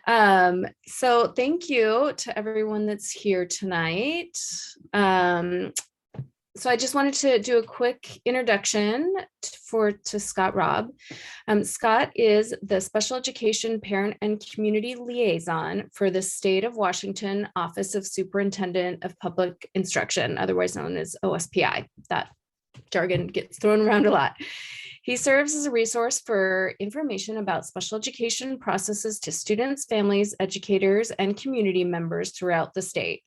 So thank you to everyone that's here tonight. So I just wanted to do a quick introduction to Scott Raub. Scott is the Special Education Parent and Community Liaison for the State of Washington Office of Superintendent of Public Instruction, otherwise known as OSPI. That jargon gets thrown around a lot. He serves as a resource for information about special education processes to students, families, educators, and community members throughout the state.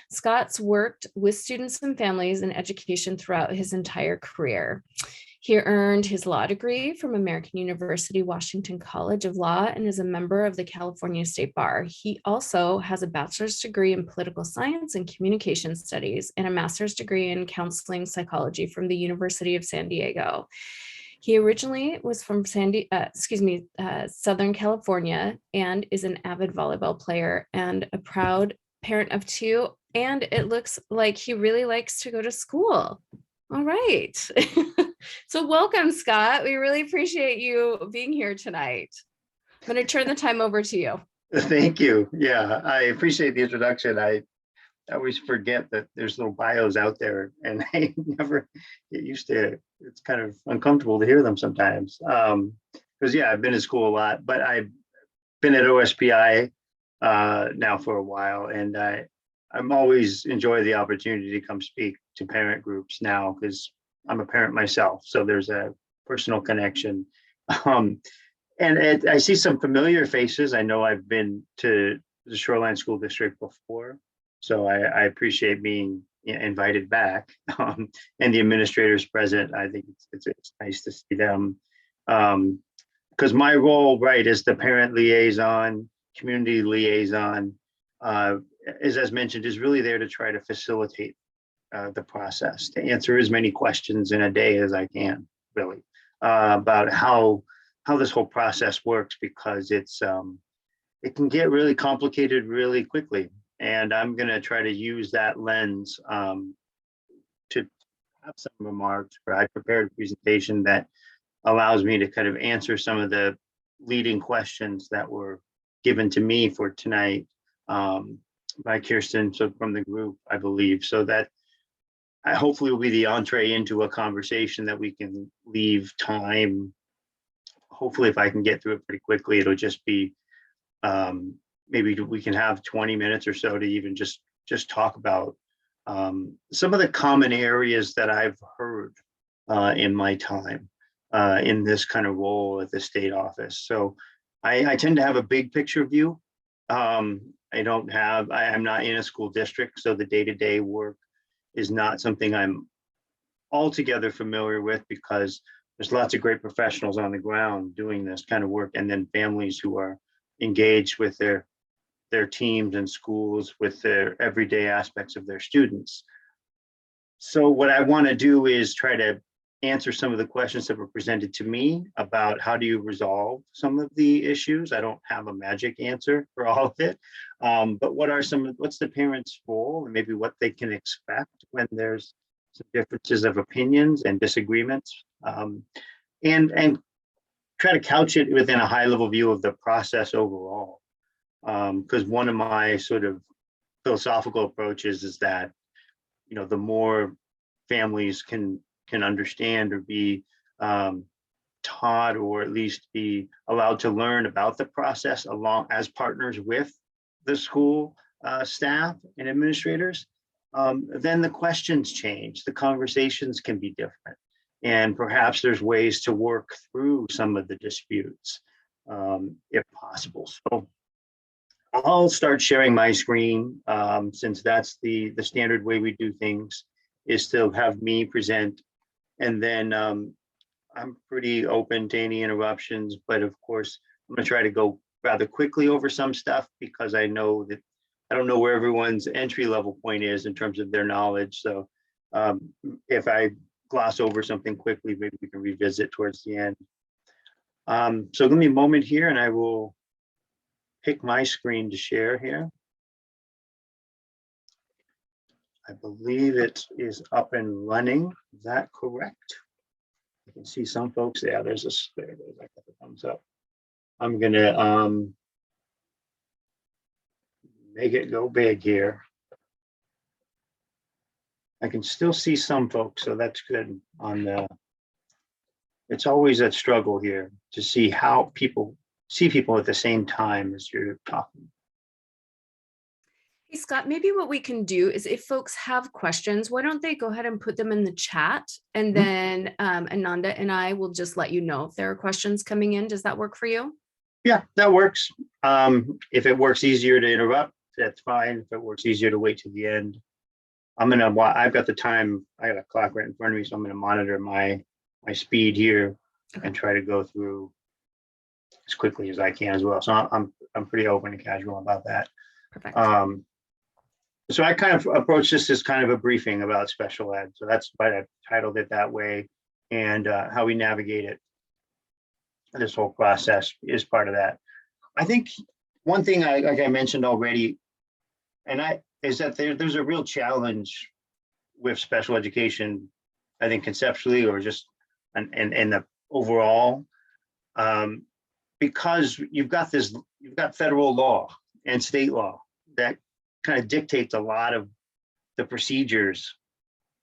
Scott's worked with students and families in education throughout his entire career. He earned his law degree from American University Washington College of Law and is a member of the California State Bar. He also has a bachelor's degree in political science and communication studies and a master's degree in counseling psychology from the University of San Diego. He originally was from Southern California and is an avid volleyball player and a proud parent of two. And it looks like he really likes to go to school. All right. So welcome, Scott. We really appreciate you being here tonight. I'm going to turn the time over to you. Thank you. Yeah, I appreciate the introduction. I always forget that there's little bios out there and I never get used to it. It's kind of uncomfortable to hear them sometimes. Because yeah, I've been in school a lot, but I've been at OSPI now for a while, and I'm always enjoy the opportunity to come speak to parent groups now because I'm a parent myself. So there's a personal connection. And I see some familiar faces. I know I've been to the Shoreline School District before. So I appreciate being invited back, and the administrators present. I think it's nice to see them, because my role, right, is the parent liaison, community liaison, is, as mentioned, is really there to try to facilitate the process, to answer as many questions in a day as I can, really, about how this whole process works, because it can get really complicated really quickly. And I'm going to try to use that lens to have some remarks, or I prepared a presentation that allows me to kind of answer some of the leading questions that were given to me for tonight by Kirsten, so from the group, I believe, so that I hopefully will be the entree into a conversation that we can leave time. Hopefully, if I can get through it pretty quickly, it'll just be maybe we can have 20 minutes or so to even just talk about some of the common areas that I've heard in my time in this kind of role at the state office. So I tend to have a big picture view. I'm not in a school district, so the day-to-day work is not something I'm altogether familiar with, because there's lots of great professionals on the ground doing this kind of work, and then families who are engaged with their teams and schools with their everyday aspects of their students. So what I want to do is try to answer some of the questions that were presented to me about how do you resolve some of the issues. I don't have a magic answer for all of it, but what's the parent's role, and maybe what they can expect when there's some differences of opinions and disagreements, and try to couch it within a high level view of the process overall. Because one of my sort of philosophical approaches is that, the more families can understand or be taught, or at least be allowed to learn about the process along as partners with the school staff and administrators, then the questions change, the conversations can be different, and perhaps there's ways to work through some of the disputes if possible. So I'll start sharing my screen, since that's the standard way we do things, is to have me present, and then I'm pretty open to any interruptions, but of course I'm going to try to go rather quickly over some stuff, because I know that I don't know where everyone's entry level point is in terms of their knowledge. So if I gloss over something quickly, maybe we can revisit towards the end. So give me a moment here, and I will pick my screen to share here. I believe it is up and running. Is that correct? I can see some folks. Yeah, there it goes. I got the thumbs up. I'm gonna make it go big here. I can still see some folks, so that's good on the, it's always a struggle here to see how people see people at the same time as you're talking. Hey, Scott, maybe what we can do is if folks have questions, why don't they go ahead and put them in the chat, and then Ananda and I will just let you know if there are questions coming in. Does that work for you? Yeah, that works. If it works easier to interrupt, that's fine. If it works easier to wait to the end, I've got the time, I got a clock right in front of me, so I'm gonna monitor my speed here and try to go through as quickly as I can as well. So I'm pretty open and casual about that. Perfect. So I kind of approach this as kind of a briefing about special ed. So that's why I titled it that way, and how we navigate it. This whole process is part of that. I think one thing like I mentioned already, is that there's a real challenge with special education, I think conceptually or just and the overall, because you've got federal law and state law that kind of dictates a lot of the procedures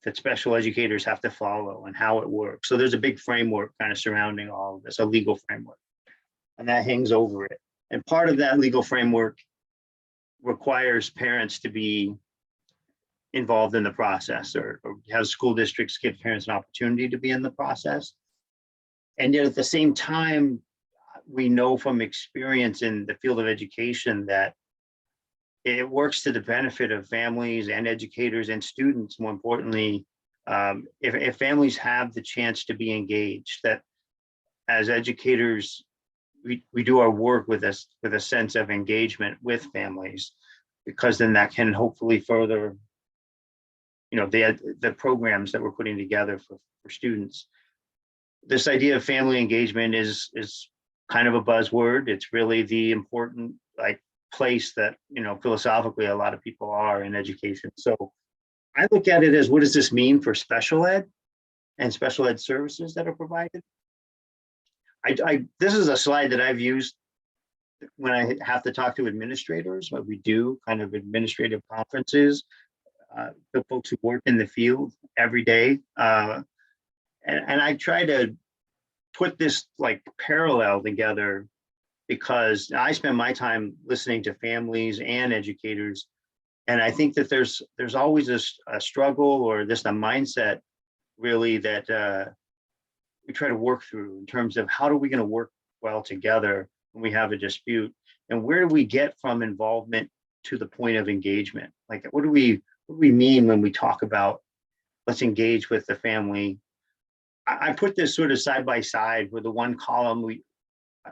that special educators have to follow and how it works. So there's a big framework kind of surrounding all of this, a legal framework, and that hangs over it. And part of that legal framework requires parents to be involved in the process, or have school districts give parents an opportunity to be in the process. And yet at the same time, we know from experience in the field of education that it works to the benefit of families and educators and students. More importantly, if families have the chance to be engaged, that as educators, we do our work with a sense of engagement with families, because then that can hopefully further, the programs that we're putting together for students. This idea of family engagement is kind of a buzzword. It's really the important place that philosophically a lot of people are in education. So I look at it as, what does this mean for special ed and special ed services that are provided? This is a slide that I've used when I have to talk to administrators, when we do kind of administrative conferences, the folks who work in the field every day. And I try to put this parallel together, because I spend my time listening to families and educators. And I think that there's always a struggle, or just a mindset really that we try to work through in terms of how are we going to work well together when we have a dispute, and where do we get from involvement to the point of engagement? Like, what do we mean when we talk about let's engage with the family? I put this sort of side by side with the one column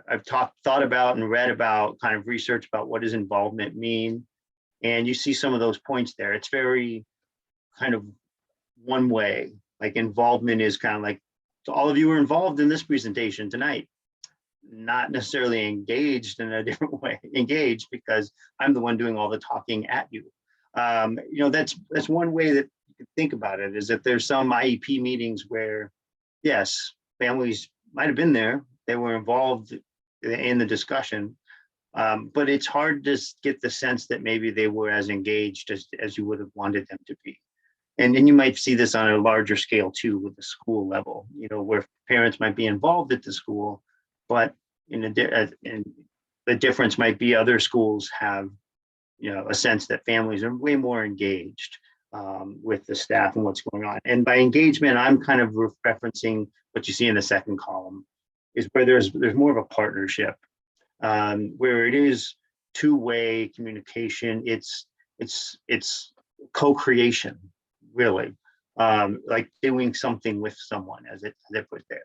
I've thought about and read about, kind of research about what does involvement mean. And you see some of those points there. It's very kind of one way, like involvement is kind of like, so all of you are involved in this presentation tonight, not necessarily engaged in a different way, engaged because I'm the one doing all the talking at you. That's one way that you can think about it, is that there's some IEP meetings where, yes, families might have been there, they were involved in the discussion, but it's hard to get the sense that maybe they were as engaged as you would have wanted them to be. And then you might see this on a larger scale too, with the school level, where parents might be involved at the school, but the difference might be other schools have, a sense that families are way more engaged with the staff and what's going on. And by engagement, I'm kind of referencing what you see in the second column, is where there's more of a partnership, where it is two-way communication. It's co-creation, really, like doing something with someone, as they put there.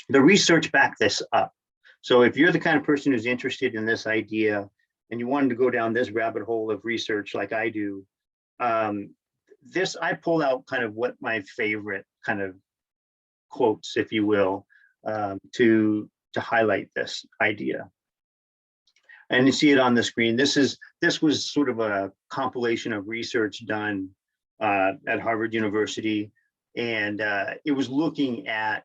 The research backed this up. So if you're the kind of person who's interested in this idea and you wanted to go down this rabbit hole of research like I do, I pulled out kind of what my favorite kind of quotes, if you will, to highlight this idea. And you see it on the screen. This was sort of a compilation of research done at Harvard University, and it was looking at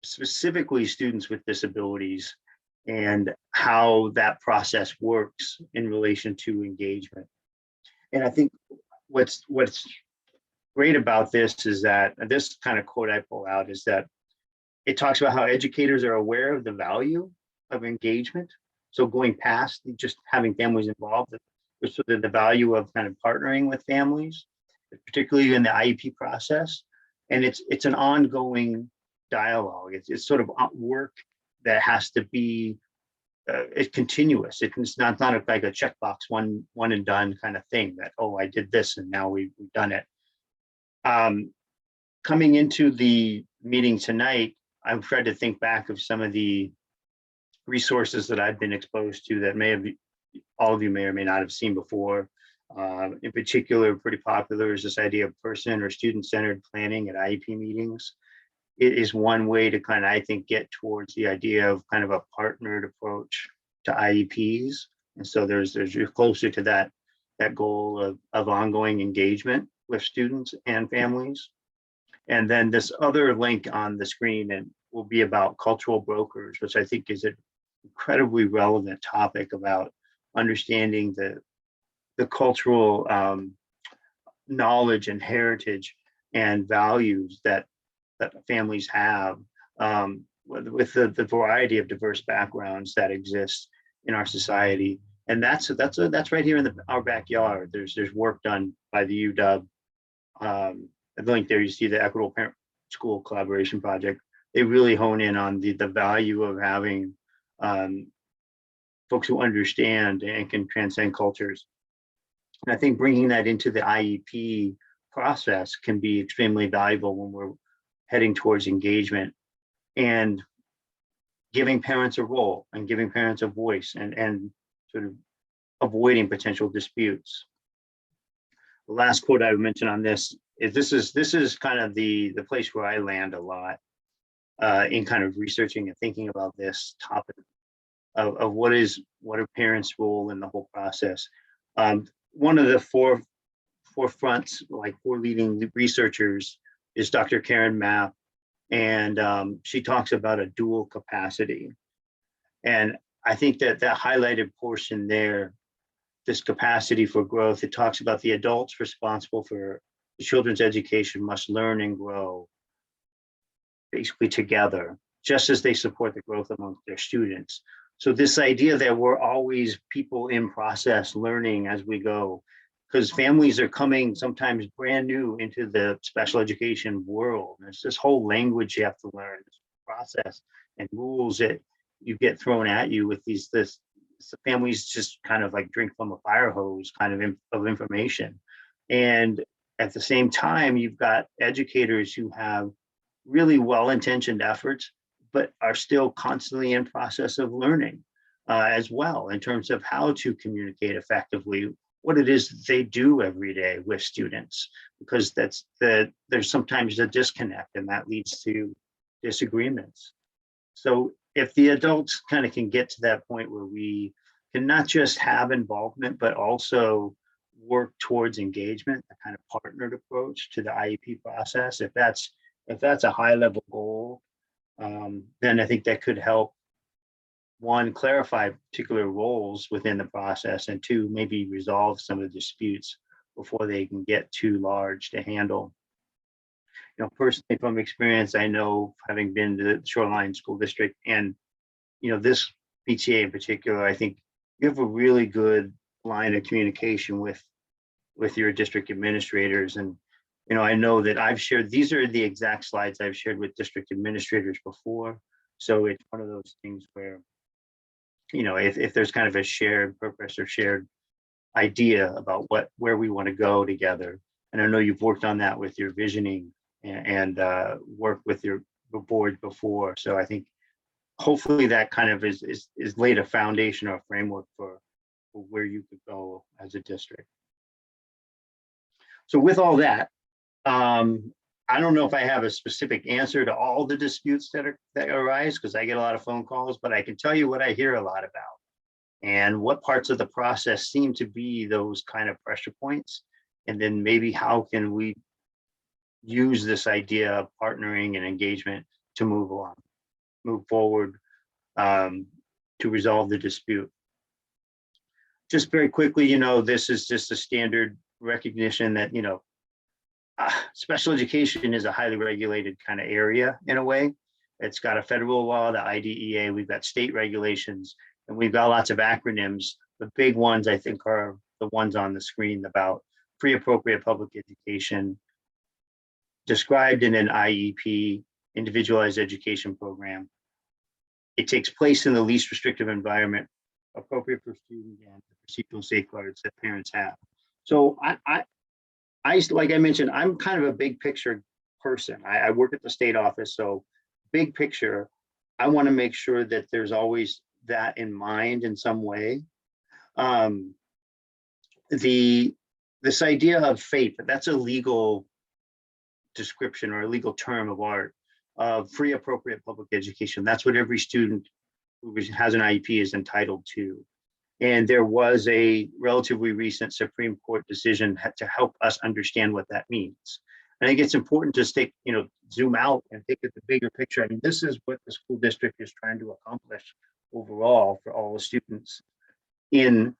specifically students with disabilities and how that process works in relation to engagement. And I think what's great about this is that this kind of quote I pull out is that it talks about how educators are aware of the value of engagement. So going past just having families involved, there's sort of the value of kind of partnering with families, particularly in the IEP process. And it's an ongoing dialogue. It's sort of work that has to be it's continuous. It's not like a checkbox, one and done kind of thing that, oh, I did this and now we've done it. Coming into the meeting tonight, I've tried to think back of some of the resources that I've been exposed to that all of you may or may not have seen before. In particular, pretty popular is this idea of person or student-centered planning at IEP meetings. It is one way to kind of, I think, get towards the idea of kind of a partnered approach to IEPs. And so you're closer to that goal of ongoing engagement with students and families. And then this other link on the screen and will be about cultural brokers, which I think is an incredibly relevant topic about understanding the cultural knowledge and heritage and values that families have with the variety of diverse backgrounds that exist in our society. And that's right here in our backyard. There's work done by the UW. The link there, you see the Equitable Parent School Collaboration Project. They really hone in on the value of having folks who understand and can transcend cultures. And I think bringing that into the IEP process can be extremely valuable when we're heading towards engagement and giving parents a role and giving parents a voice and sort of avoiding potential disputes. The last quote I would mention on this is this is kind of the place where I land a lot in kind of researching and thinking about this topic of what are parents' role in the whole process. One of the forefronts, like four leading researchers, is Dr. Karen Mapp, and she talks about a dual capacity. And I think that highlighted portion there, this capacity for growth, it talks about the adults responsible for the children's education must learn and grow basically together, just as they support the growth amongst their students. So this idea that we're always people in process learning as we go, because families are coming sometimes brand new into the special education world. There's this whole language you have to learn, this process and rules that you get thrown at you with this families just kind of like drink from a fire hose kind of information. And at the same time, you've got educators who have really well-intentioned efforts, but are still constantly in process of learning as well in terms of how to communicate effectively, what it is that they do every day with students, because there's sometimes a disconnect and that leads to disagreements. So if the adults kind of can get to that point where we can not just have involvement, but also work towards engagement, a kind of partnered approach to the IEP process, if that's a high level goal, then I think that could help, one, clarify particular roles within the process, and two, maybe resolve some of the disputes before they can get too large to handle. You know, personally from experience, I know, having been to the Shoreline School District and, you know, this PTA in particular, I think you have a really good line of communication with your district administrators. And, you know, I know that I've shared, these are the exact slides I've shared with district administrators before. So it's one of those things where, you know, if there's kind of a shared purpose or shared idea about where we want to go together. And I know you've worked on that with your visioning and worked with your board before. So I think hopefully that kind of is laid a foundation or a framework for where you could go as a district. So with all that, I don't know if I have a specific answer to all the disputes that arise, because I get a lot of phone calls, but I can tell you what I hear a lot about and what parts of the process seem to be those kind of pressure points. And then maybe how can we use this idea of partnering and engagement to move forward to resolve the dispute. Just very quickly, this is just a standard recognition that, special education is a highly regulated kind of area in a way. It's got a federal law, the IDEA, we've got state regulations, and we've got lots of acronyms. The big ones, I think, are the ones on the screen about free appropriate public education, described in an IEP, individualized education program. It takes place in the least restrictive environment, appropriate for students, and the procedural safeguards that parents have. So I like I mentioned, I'm kind of a big picture person. I work at the state office, so big picture, I want to make sure that there's always that in mind in some way. This idea of FAPE, that's a legal description or a legal term of art of free appropriate public education. That's what every student who has an IEP is entitled to. And there was a relatively recent Supreme Court decision to help us understand what that means. I think it's important to zoom out and think of the bigger picture. I mean, this is what the school district is trying to accomplish overall for all the students in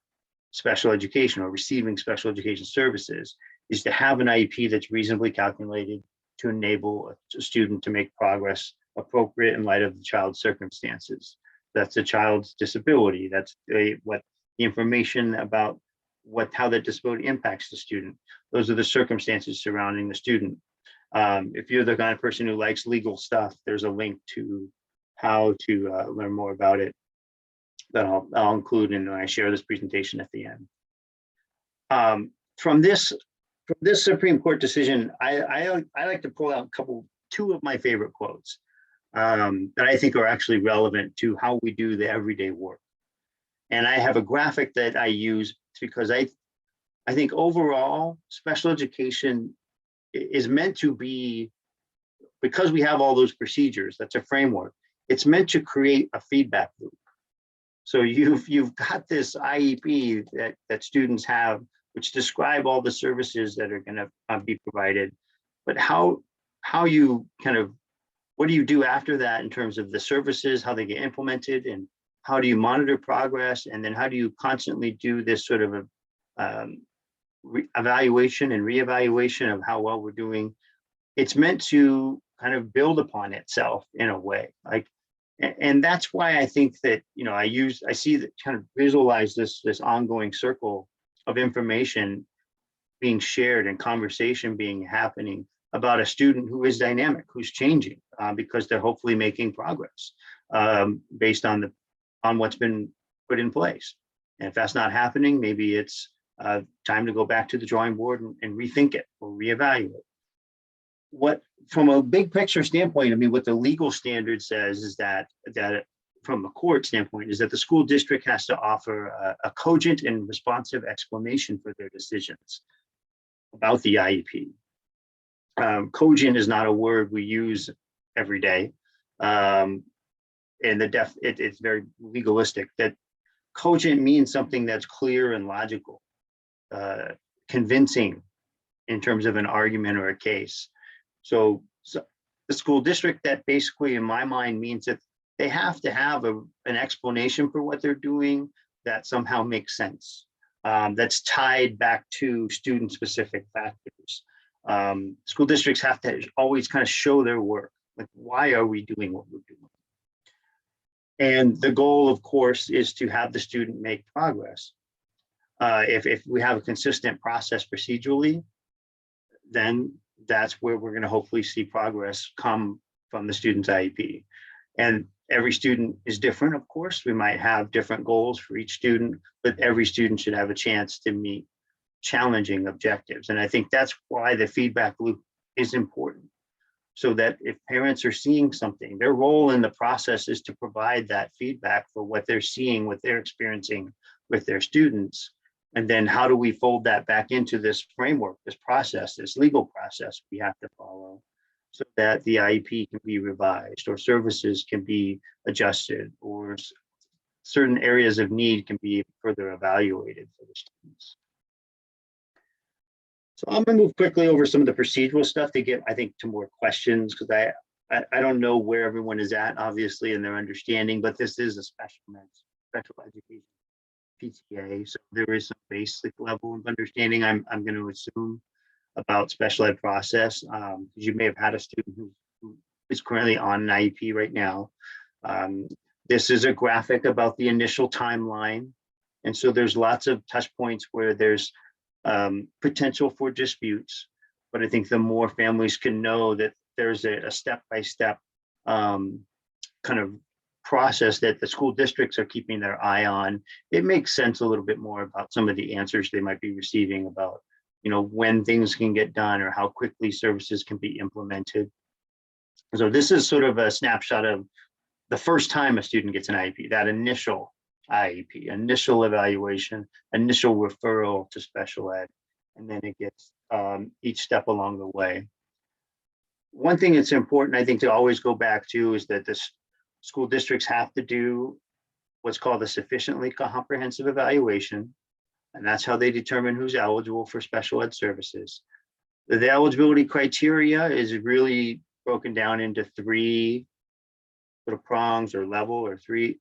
special education or receiving special education services, is to have an IEP that's reasonably calculated to enable a student to make progress appropriate in light of the child's circumstances. That's the child's disability. That's what the information about how that disability impacts the student. Those are the circumstances surrounding the student. If you're the kind of person who likes legal stuff, there's a link to how to learn more about it that I'll include in when I share this presentation at the end. From this Supreme Court decision, I like to pull out two of my favorite quotes that I think are actually relevant to how we do the everyday work. And I have a graphic that I use because I think overall special education is meant to be, because we have all those procedures, that's a framework, it's meant to create a feedback loop. So you've got this IEP that students have, which describe all the services that are going to be provided, but how you what do you do after that in terms of the services, how they get implemented, and how do you monitor progress, and then how do you constantly do this sort of evaluation and reevaluation of how well we're doing. It's meant to kind of build upon itself in a way, and that's why I think that I see that kind of visualize this ongoing circle of information being shared and conversation happening about a student who is dynamic, who's changing, because they're hopefully making progress based on what's been put in place. And if that's not happening, maybe it's time to go back to the drawing board and rethink it or reevaluate. From a big picture standpoint, I mean, what the legal standard says is that from a court standpoint is that the school district has to offer a cogent and responsive explanation for their decisions about the IEP. Cogent is not a word we use every day. And it's very legalistic. That cogent means something that's clear and logical, convincing in terms of an argument or a case. So the school district, that basically in my mind means that they have to have an explanation for what they're doing that somehow makes sense, that's tied back to student specific factors. School districts have to always kind of show their work, like why are we doing what we're doing? And the goal, of course, is to have the student make progress. If we have a consistent process procedurally, then that's where we're going to hopefully see progress come from the student's IEP. And every student is different, of course. We might have different goals for each student, but every student should have a chance to meet challenging objectives. And I think that's why the feedback loop is important. So that if parents are seeing something, their role in the process is to provide that feedback for what they're seeing, what they're experiencing with their students. And then how do we fold that back into this framework, this process, this legal process we have to follow, so that the IEP can be revised or services can be adjusted or certain areas of need can be further evaluated for the students. So I'm going to move quickly over some of the procedural stuff to get, I think, to more questions, because I don't know where everyone is at, obviously, in their understanding, but this is a special special education PTA. So there is some basic level of understanding I'm going to assume about special ed process. Because you may have had a student who is currently on an IEP right now. This is a graphic about the initial timeline. And so there's lots of touch points where there's potential for disputes. But I think the more families can know that there's a step-by-step kind of process that the school districts are keeping their eye on, it makes sense a little bit more about some of the answers they might be receiving about, when things can get done or how quickly services can be implemented. So this is sort of a snapshot of the first time a student gets an IEP, that initial IEP, initial evaluation, initial referral to special ed, and then it gets each step along the way. One thing that's important, I think, to always go back to is that the school districts have to do what's called a sufficiently comprehensive evaluation, and that's how they determine who's eligible for special ed services. The eligibility criteria is really broken down into three sort of prongs or level, or three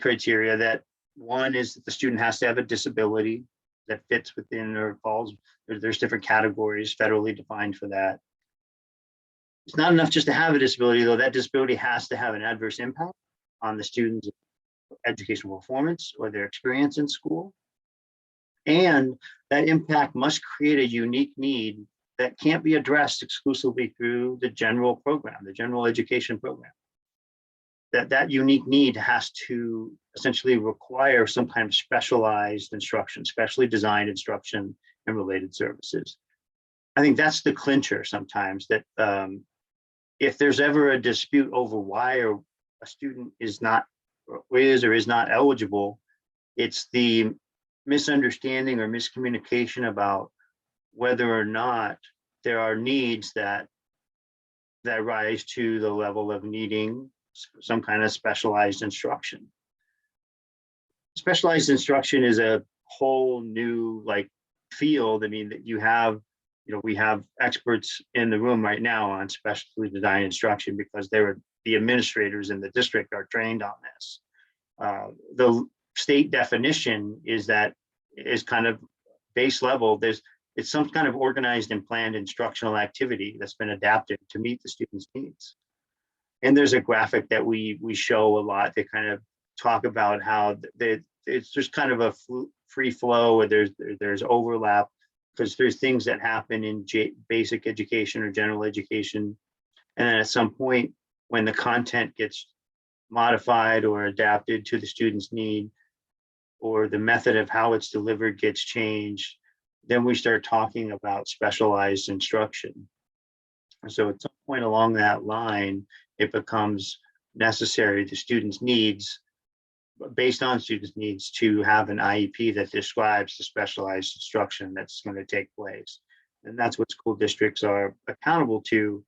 criteria. That one is that the student has to have a disability that fits within or falls. There's different categories federally defined for that. It's not enough just to have a disability, though. That disability has to have an adverse impact on the student's educational performance or their experience in school. And that impact must create a unique need that can't be addressed exclusively through the general program, the general education program. That unique need has to essentially require some kind of specialized instruction, specially designed instruction and related services. I think that's the clincher sometimes, that if there's ever a dispute over why a student is or is not eligible, it's the misunderstanding or miscommunication about whether or not there are needs that rise to the level of needing some kind of specialized instruction. Specialized instruction is a whole new field. I mean, that we have experts in the room right now on specially designed instruction because the administrators in the district are trained on this. The state definition is kind of base level. It's some kind of organized and planned instructional activity that's been adapted to meet the student's needs. And there's a graphic that we show a lot that kind of talk about how it's just kind of a free flow, where there's overlap, because there's things that happen in basic education or general education. And then at some point, when the content gets modified or adapted to the student's need, or the method of how it's delivered gets changed, then we start talking about specialized instruction. And so at some point along that line, it becomes necessary, the student's needs, based on students' needs, to have an IEP that describes the specialized instruction that's going to take place. And that's what school districts are accountable to.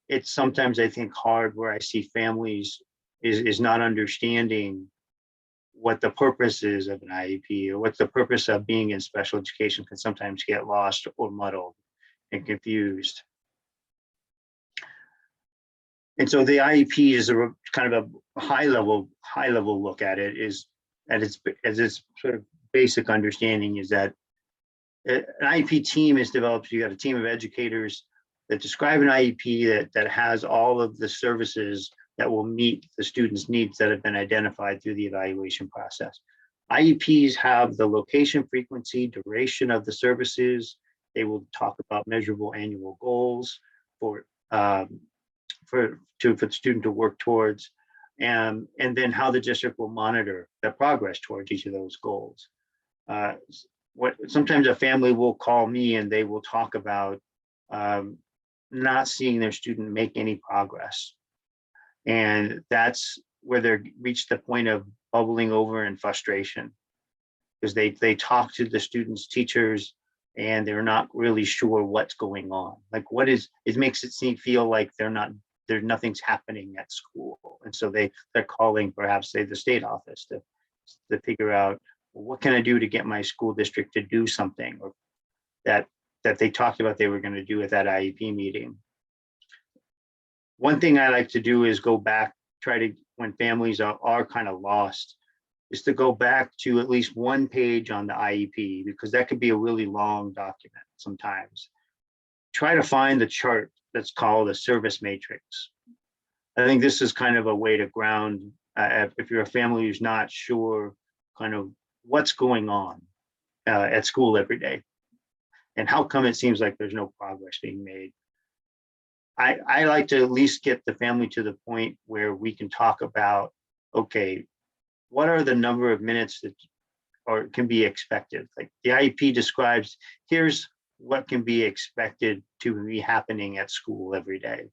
It's sometimes, I think, hard where I see families is not understanding what the purpose is of an IEP, or what's the purpose of being in special education, can sometimes get lost or muddled and confused. And so the IEP is a kind of a high level look at it, as its sort of basic understanding is that an IEP team is developed. You got a team of educators that describe an IEP that has all of the services that will meet the students' needs that have been identified through the evaluation process. IEPs have the location, frequency, duration of the services. They will talk about measurable annual goals for the student to work towards, and then how the district will monitor the progress towards each of those goals. Sometimes a family will call me and they will talk about not seeing their student make any progress. And that's where they reach the point of bubbling over in frustration, because they talk to the students' teachers and they're not really sure what's going on. It makes it feel like there's nothing's happening at school. And so they're calling perhaps, say, the state office to figure out, well, what can I do to get my school district to do something, or that they talked about they were going to do at that IEP meeting. One thing I like to do is go back, when families are kind of lost, is to go back to at least one page on the IEP, because that could be a really long document sometimes. Try to find the chart that's called a service matrix. I think this is kind of a way to ground, if you're a family who's not sure kind of what's going on at school every day, and how come it seems like there's no progress being made. I like to at least get the family to the point where we can talk about, okay, what are the number of minutes that or can be expected? Like the IEP describes, here's what can be expected to be happening at school every day.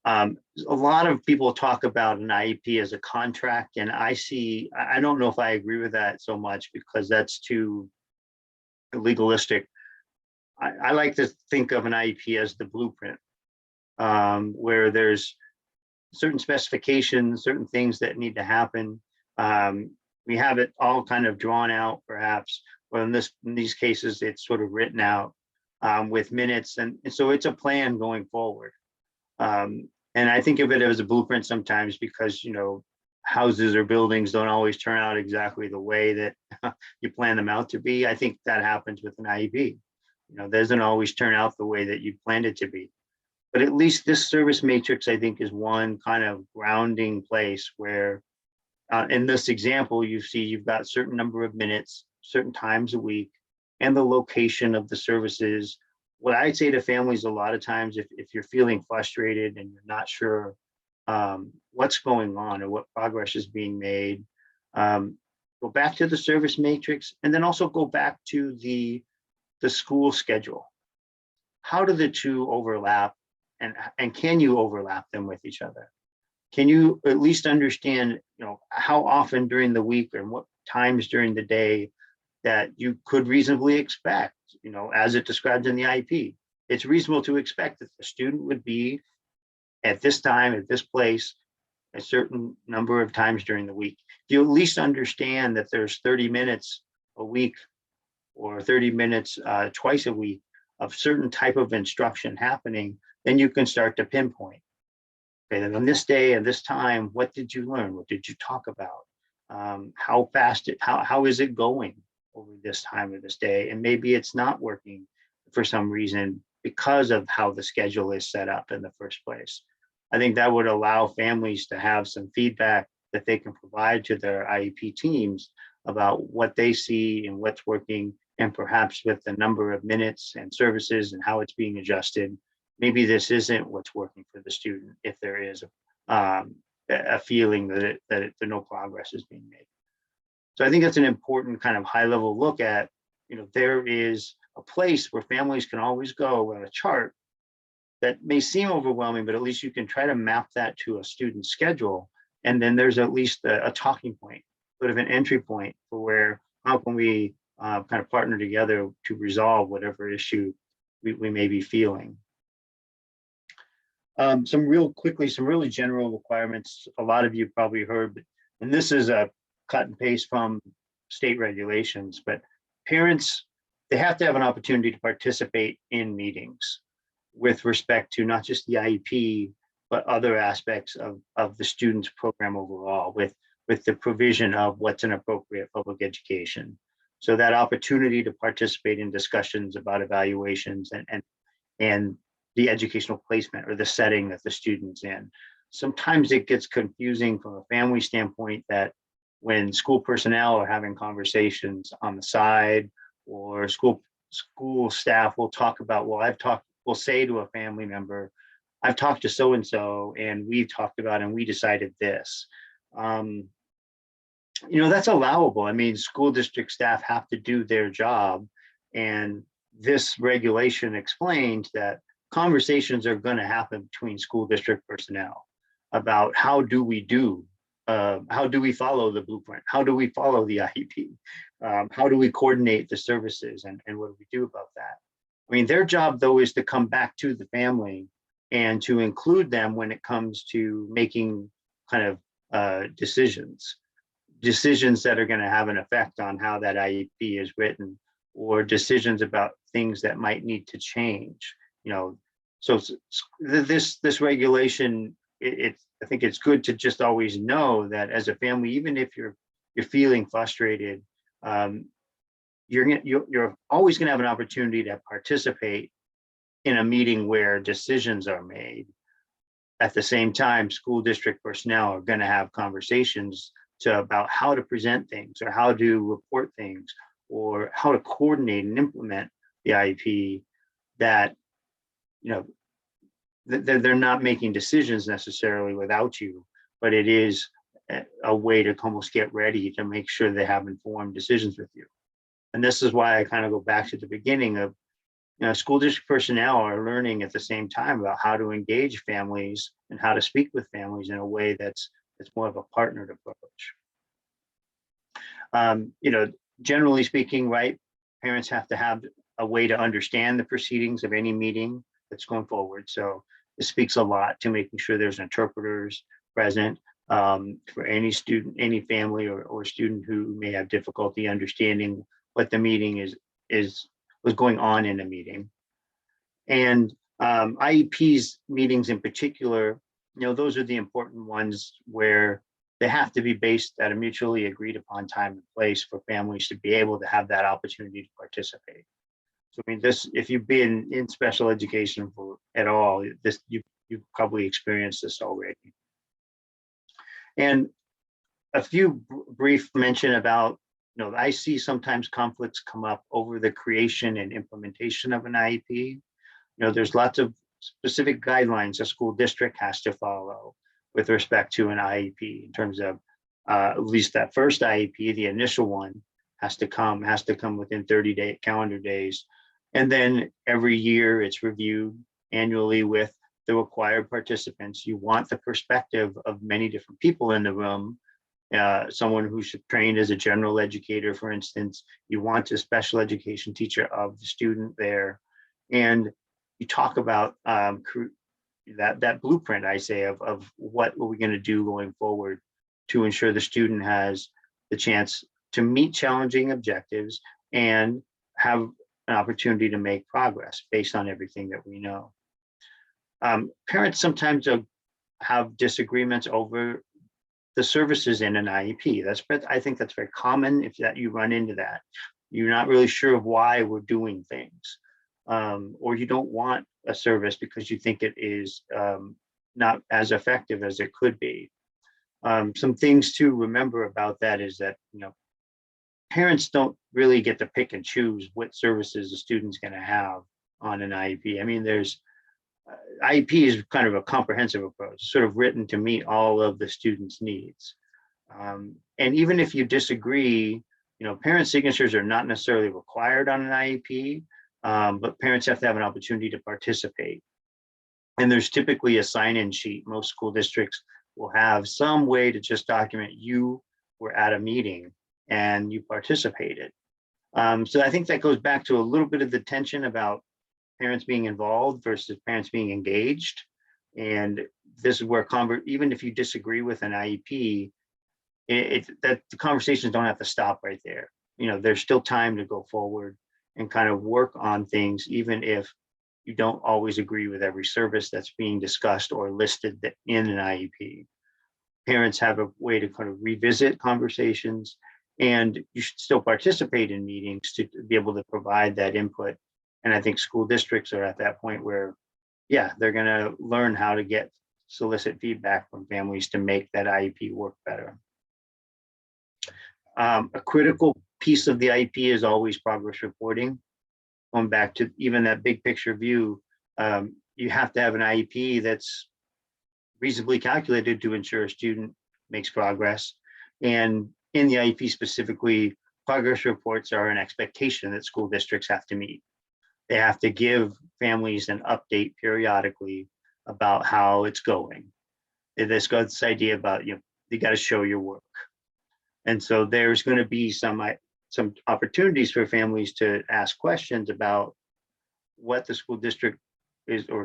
A lot of people talk about an IEP as a contract, and I don't know if I agree with that so much, because that's too legalistic. I like to think of an IEP as the blueprint, where there's certain specifications, certain things that need to happen. We have it all kind of drawn out, perhaps, or in these cases, it's sort of written out with minutes, and so it's a plan going forward. And I think of it as a blueprint sometimes because, houses or buildings don't always turn out exactly the way that you plan them out to be. I think that happens with an IEP. Doesn't always turn out the way that you planned it to be. But at least this service matrix, I think, is one kind of grounding place where, in this example, you've got a certain number of minutes, certain times a week, and the location of the services. What I'd say to families a lot of times, if you're feeling frustrated and you're not sure what's going on or what progress is being made, go back to the service matrix, and then also go back to the school schedule. How do the two overlap, and can you overlap them with each other? Can you at least understand, how often during the week and what times during the day that you could reasonably expect, as it described in the IEP? It's reasonable to expect that the student would be at this time, at this place, a certain number of times during the week. If you at least understand that there's 30 minutes a week or 30 minutes twice a week of certain type of instruction happening, then you can start to pinpoint. Okay, then on this day and this time, what did you learn? What did you talk about? How fast how is it going over this time of this day? And maybe it's not working for some reason because of how the schedule is set up in the first place. I think that would allow families to have some feedback that they can provide to their IEP teams about what they see and what's working, and perhaps with the number of minutes and services and how it's being adjusted, maybe this isn't what's working for the student if there is a feeling that no progress is being made. So I think that's an important kind of high level look at, there is a place where families can always go with a chart that may seem overwhelming, but at least you can try to map that to a student's schedule. And then there's at least a talking point, sort of an entry point for where, how can we kind of partner together to resolve whatever issue we may be feeling. Some really general requirements. A lot of you probably heard, and this is a cut and paste from state regulations, but parents, they have to have an opportunity to participate in meetings with respect to not just the IEP, but other aspects of the student's program overall, with the provision of what's an appropriate public education. So that opportunity to participate in discussions about evaluations and the educational placement or the setting that the student's in. Sometimes it gets confusing from a family standpoint that when school personnel are having conversations on the side, or school staff will talk about, we'll say to a family member, I've talked to so-and-so and we've talked about and we decided this. That's allowable. I mean, school district staff have to do their job, and this regulation explains that conversations are going to happen between school district personnel about how do we follow the blueprint? How do we follow the IEP? How do we coordinate the services, and what do we do about that? I mean, their job, though, is to come back to the family and to include them when it comes to making kind of decisions that are going to have an effect on how that IEP is written, or decisions about things that might need to change. So this regulation, it's I think it's good to just always know that as a family, even if you're feeling frustrated, you're always going to have an opportunity to participate in a meeting where decisions are made. At the same time, school district personnel are going to have conversations about how to present things or how to report things or how to coordinate and implement the IEP. That, you know, they're not making decisions necessarily without you, but it is a way to almost get ready to make sure they have informed decisions with you. And this is why I kind of go back to the beginning of, school district personnel are learning at the same time about how to engage families and how to speak with families in a way that's more of a partnered approach. Generally speaking, right, parents have to have a way to understand the proceedings of any meeting that's going forward. So this speaks a lot to making sure there's interpreters present for any student, any family or student who may have difficulty understanding what the meeting was going on in a meeting. And IEPs meetings in particular, those are the important ones where they have to be based at a mutually agreed upon time and place for families to be able to have that opportunity to participate. So I mean, if you've been in special education at all, you've probably experienced this already. And a few brief mention about, I see sometimes conflicts come up over the creation and implementation of an IEP. There's lots of specific guidelines a school district has to follow with respect to an IEP in terms of at least that first IEP, the initial one has to come within 30 calendar days. And then every year it's reviewed annually with the required participants. You want the perspective of many different people in the room. Someone who's trained as a general educator, for instance, you want a special education teacher of the student there. And you talk about that blueprint, I say, of what are we going to do going forward to ensure the student has the chance to meet challenging objectives and have an opportunity to make progress based on everything that we know. Parents sometimes have disagreements over the services in an IEP. I think that's very common if you run into that. You're not really sure of why we're doing things, or you don't want a service because you think it is not as effective as it could be. Some things to remember about that is that, parents don't really get to pick and choose what services a student's going to have on an IEP. I mean, IEP is kind of a comprehensive approach, sort of written to meet all of the students' needs. And even if you disagree, parent signatures are not necessarily required on an IEP, but parents have to have an opportunity to participate. And there's typically a sign-in sheet. Most school districts will have some way to just document you were at a meeting and you participated. So I think that goes back to a little bit of the tension about parents being involved versus parents being engaged. And this is where even if you disagree with an IEP, that the conversations don't have to stop right there. There's still time to go forward and kind of work on things, even if you don't always agree with every service that's being discussed or listed in an IEP. Parents have a way to kind of revisit conversations, and you should still participate in meetings to be able to provide that input. And I think school districts are at that point where, they're going to learn how to solicit feedback from families to make that IEP work better. A critical piece of the IEP is always progress reporting. Going back to even that big picture view, you have to have an IEP that's reasonably calculated to ensure a student makes progress. And in the IEP specifically, progress reports are an expectation that school districts have to meet. They have to give families an update periodically about how it's going. This idea about, you got to show your work. And so there's going to be some opportunities for families to ask questions about what the school district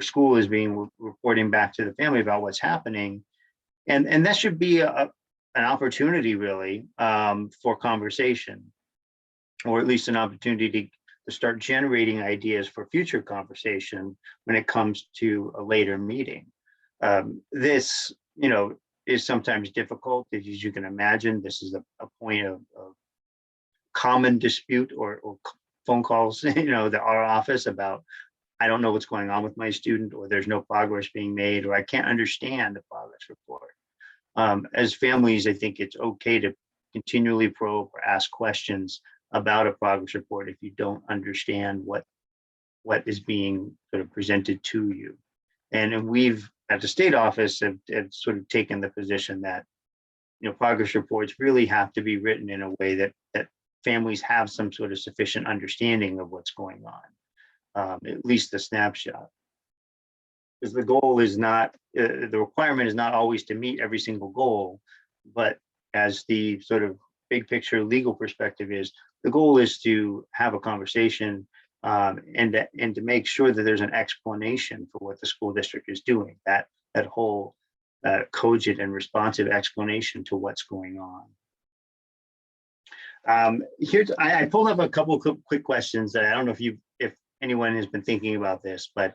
school is reporting back to the family about what's happening. And that should be an opportunity really for conversation, or at least an opportunity to start generating ideas for future conversation when it comes to a later meeting. This is sometimes difficult. As you can imagine, this is a point of common dispute or phone calls, to our office about, I don't know what's going on with my student, or there's no progress being made, or I can't understand the progress report. As families, I think it's okay to continually probe or ask questions about a progress report if you don't understand what is being sort of presented to you. And we've, at the state office, have sort of taken the position that, progress reports really have to be written in a way that families have some sort of sufficient understanding of what's going on, at least the snapshot. Because the goal is not, the requirement is not always to meet every single goal, but as the sort of big picture legal perspective is, the goal is to have a conversation and to make sure that there's an explanation for what the school district is doing, that whole cogent and responsive explanation to what's going on. I pulled up a couple of quick questions that I don't know if anyone has been thinking about this, but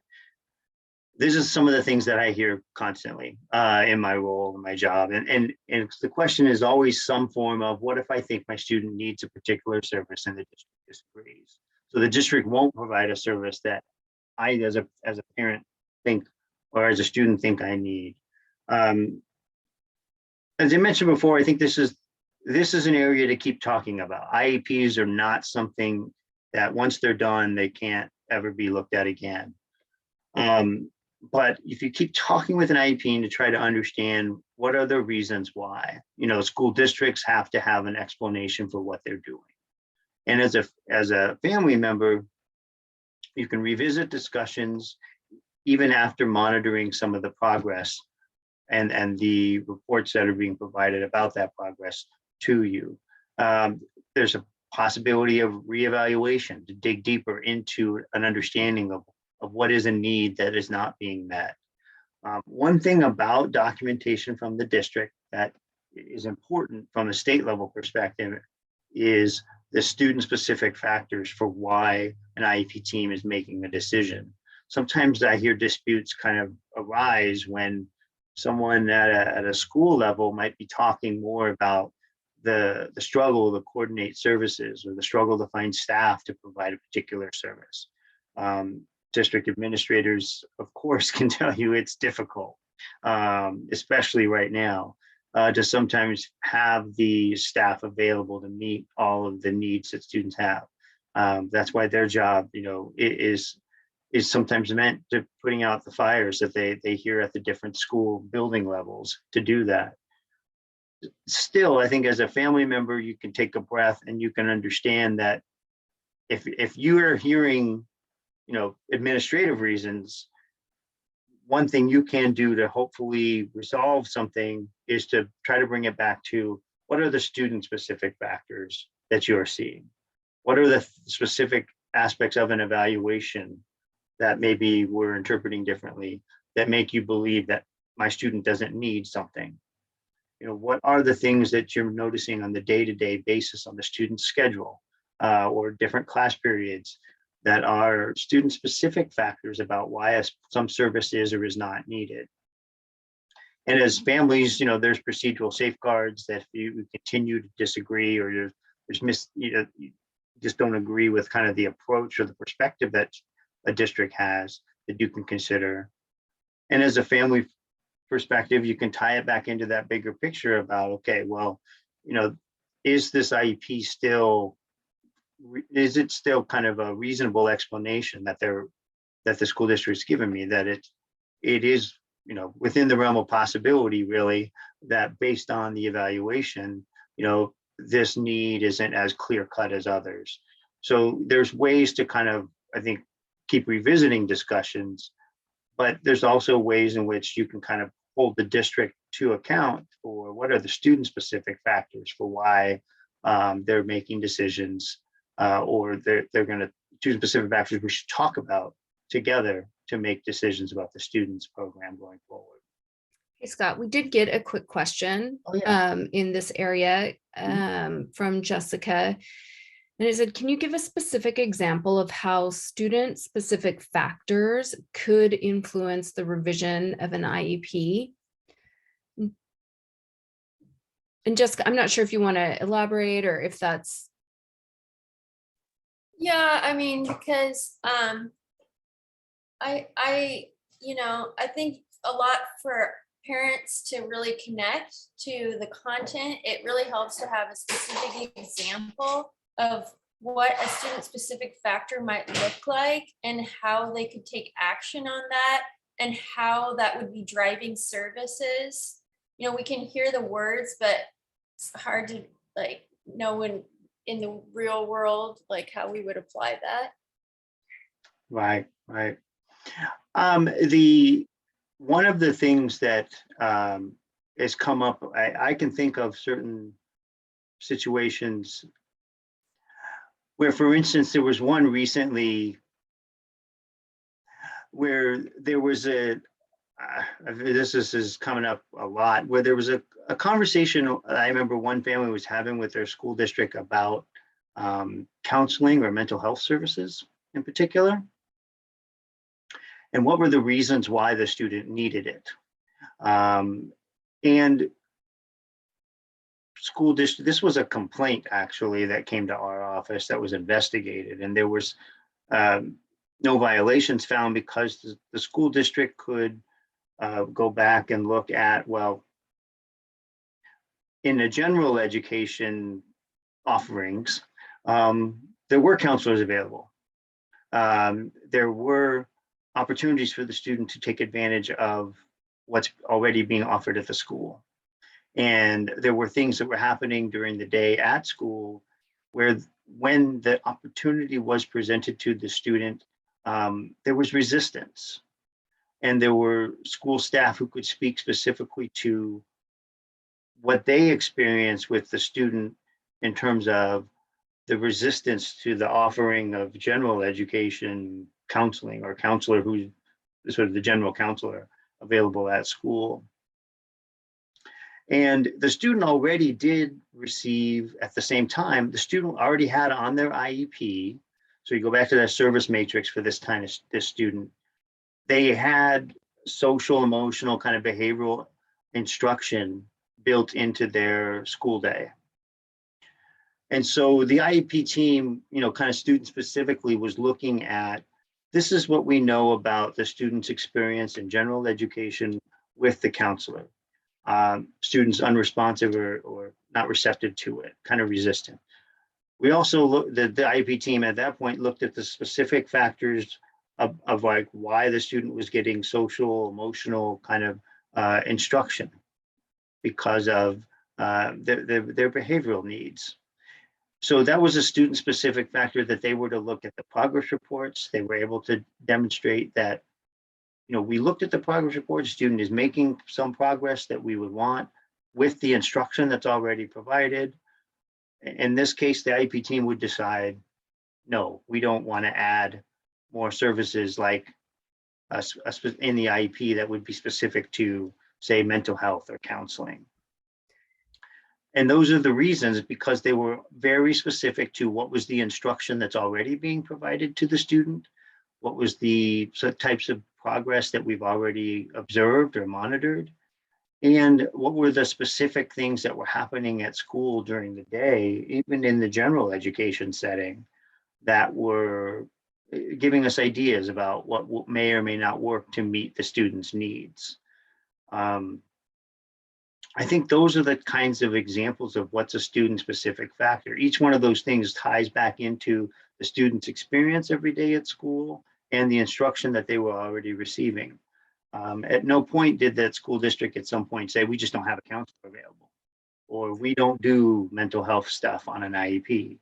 this is some of the things that I hear constantly in my role, in my job. And the question is always some form of, what if I think my student needs a particular service and the district disagrees? So the district won't provide a service that I, as a parent, think, or as a student, think I need. As I mentioned before, I think this is an area to keep talking about. IEPs are not something that once they're done, they can't ever be looked at again. But if you keep talking with an IEP to try to understand what are the reasons why, school districts have to have an explanation for what they're doing. And as a family member, you can revisit discussions even after monitoring some of the progress and the reports that are being provided about that progress to you. There's a possibility of reevaluation to dig deeper into an understanding of what is a need that is not being met. One thing about documentation from the district that is important from a state level perspective is the student specific factors for why an IEP team is making a decision. Sometimes I hear disputes kind of arise when someone at a school level might be talking more about the struggle to coordinate services or the struggle to find staff to provide a particular service. District administrators, of course, can tell you it's difficult, especially right now, to sometimes have the staff available to meet all of the needs that students have. That's why their job, is sometimes meant to putting out the fires that they hear at the different school building levels to do that. Still, I think as a family member, you can take a breath and you can understand that if you are hearing administrative reasons, one thing you can do to hopefully resolve something is to try to bring it back to, what are the student specific factors that you are seeing? What are the specific aspects of an evaluation that maybe we're interpreting differently that make you believe that my student doesn't need something? What are the things that you're noticing on the day-to-day basis on the student's schedule or different class periods that are student-specific factors about why some service is or is not needed? And as families, there's procedural safeguards that if you continue to disagree or you just don't agree with kind of the approach or the perspective that a district has, that you can consider. And as a family perspective, you can tie it back into that bigger picture about, okay, well, is this IEP still kind of a reasonable explanation that the school district's given me, that it is within the realm of possibility, really, that based on the evaluation, this need isn't as clear cut as others. So there's ways to kind of, I think, keep revisiting discussions, but there's also ways in which you can kind of hold the district to account for what are the student specific factors for why they're making decisions, or they're going to choose specific factors we should talk about together to make decisions about the students program going forward. Hey, Scott, we did get a quick question in this area from Jessica. And it said, can you give a specific example of how student specific factors could influence the revision of an IEP? And Jessica, I'm not sure if you want to elaborate or if that's, Yeah, I mean, because I I think a lot for parents to really connect to the content, it really helps to have a specific example of what a student specific factor might look like and how they could take action on that and how that would be driving services. We can hear the words, but it's hard to like know in the real world, like how we would apply that. Right, right. The one of the things that has come up, I can think of certain situations where, for instance, there was one recently where there was this is coming up a lot, where there was a conversation I remember one family was having with their school district about counseling or mental health services in particular, and what were the reasons why the student needed it. And school district, this was a complaint actually that came to our office that was investigated, and there was no violations found because the school district could go back and look at, well, in the general education offerings, there were counselors available. There were opportunities for the student to take advantage of what's already being offered at the school. And there were things that were happening during the day at school where when the opportunity was presented to the student, there was resistance. And there were school staff who could speak specifically to what they experienced with the student in terms of the resistance to the offering of general education counseling or counselor who's sort of the general counselor available at school. And the student already did receive, at the same time, the student already had on their IEP. So you go back to that service matrix for this kind of this student, they had social, emotional, kind of behavioral instruction built into their school day. And so the IEP team, kind of student specifically was looking at, this is what we know about the student's experience in general education with the counselor. Students unresponsive or not receptive to it, kind of resistant. We also looked, the IEP team at that point looked at the specific factors of like why the student was getting social, emotional kind of instruction because of their behavioral needs. So that was a student specific factor that they were to look at the progress reports. They were able to demonstrate that, we looked at the progress report, student is making some progress that we would want with the instruction that's already provided. In this case, the IEP team would decide, no, we don't want to add more services like in the IEP that would be specific to, say, mental health or counseling. And those are the reasons, because they were very specific to what was the instruction that's already being provided to the student, what was the types of progress that we've already observed or monitored, and what were the specific things that were happening at school during the day, even in the general education setting, that were giving us ideas about what may or may not work to meet the students' needs. I think those are the kinds of examples of what's a student-specific factor. Each one of those things ties back into the student's experience every day at school and the instruction that they were already receiving. At no point did that school district at some point say, we just don't have a counselor available, or we don't do mental health stuff on an IEP.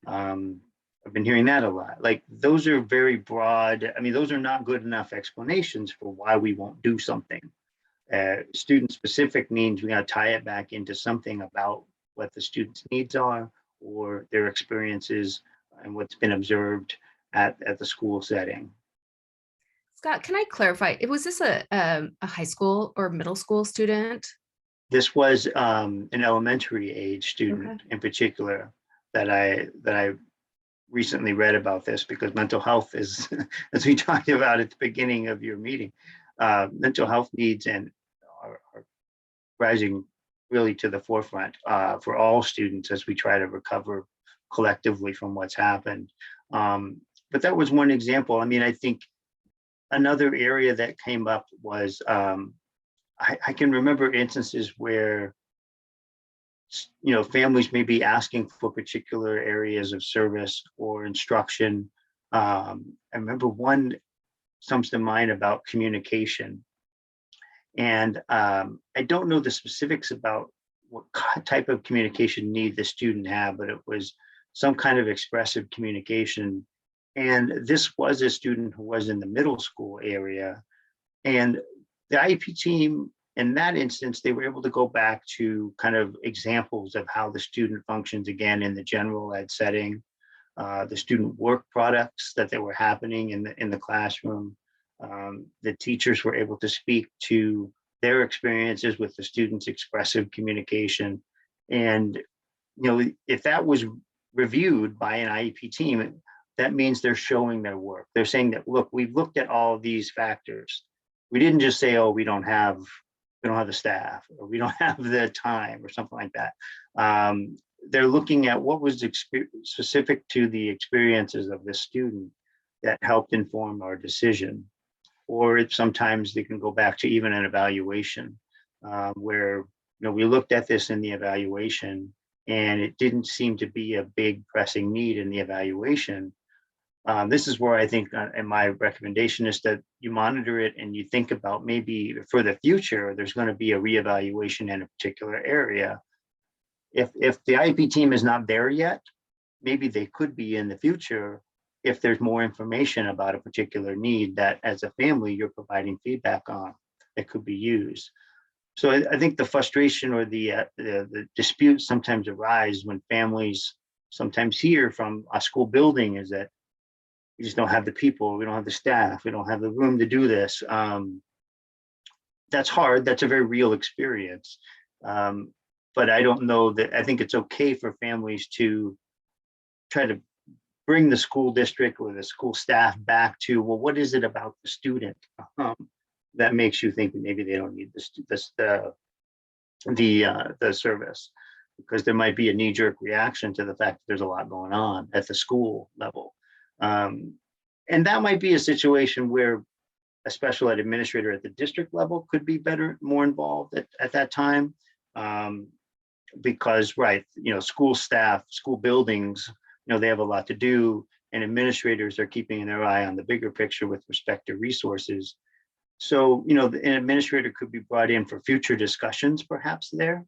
I've been hearing that a lot. Like, those are very broad. I mean, those are not good enough explanations for why we won't do something. Student specific means we got to tie it back into something about what the student's needs are or their experiences and what's been observed at the school setting. Scott, can I clarify? Was this a high school or middle school student? This was an elementary age student in particular that I recently read about this, because mental health is, as we talked about at the beginning of your meeting, mental health needs and are rising really to the forefront for all students as we try to recover collectively from what's happened. But that was one example. I mean, I think another area that came up was I can remember instances where families may be asking for particular areas of service or instruction. I remember one comes to mind about communication. And I don't know the specifics about what type of communication need the student had, but it was some kind of expressive communication. And this was a student who was in the middle school area. And the IEP team, in that instance, they were able to go back to kind of examples of how the student functions again in the general ed setting, the student work products that they were happening in the classroom. The teachers were able to speak to their experiences with the students' expressive communication. And if that was reviewed by an IEP team, that means they're showing their work. They're saying that, look, we've looked at all of these factors. We didn't just say, oh, we don't have the staff, or we don't have the time, or something like that. They're looking at what was specific to the experiences of the student that helped inform our decision. Or sometimes they can go back to even an evaluation where we looked at this in the evaluation and it didn't seem to be a big pressing need in the evaluation. This is where I think, and my recommendation is that you monitor it and you think about maybe for the future, there's going to be a reevaluation in a particular area. If the IEP team is not there yet, maybe they could be in the future if there's more information about a particular need that as a family you're providing feedback on that could be used. So I think the frustration or the disputes sometimes arise when families sometimes hear from a school building is that we just don't have the people, we don't have the staff, we don't have the room to do this. That's hard, that's a very real experience. But I don't know that, I think it's okay for families to try to bring the school district or the school staff back to, well, what is it about the student that makes you think that maybe they don't need the service? Because there might be a knee-jerk reaction to the fact that there's a lot going on at the school level. And that might be a situation where a special ed administrator at the district level could be more involved at that time. Because, right, school staff, school buildings, they have a lot to do, and administrators are keeping their eye on the bigger picture with respect to resources. So, an administrator could be brought in for future discussions, perhaps there,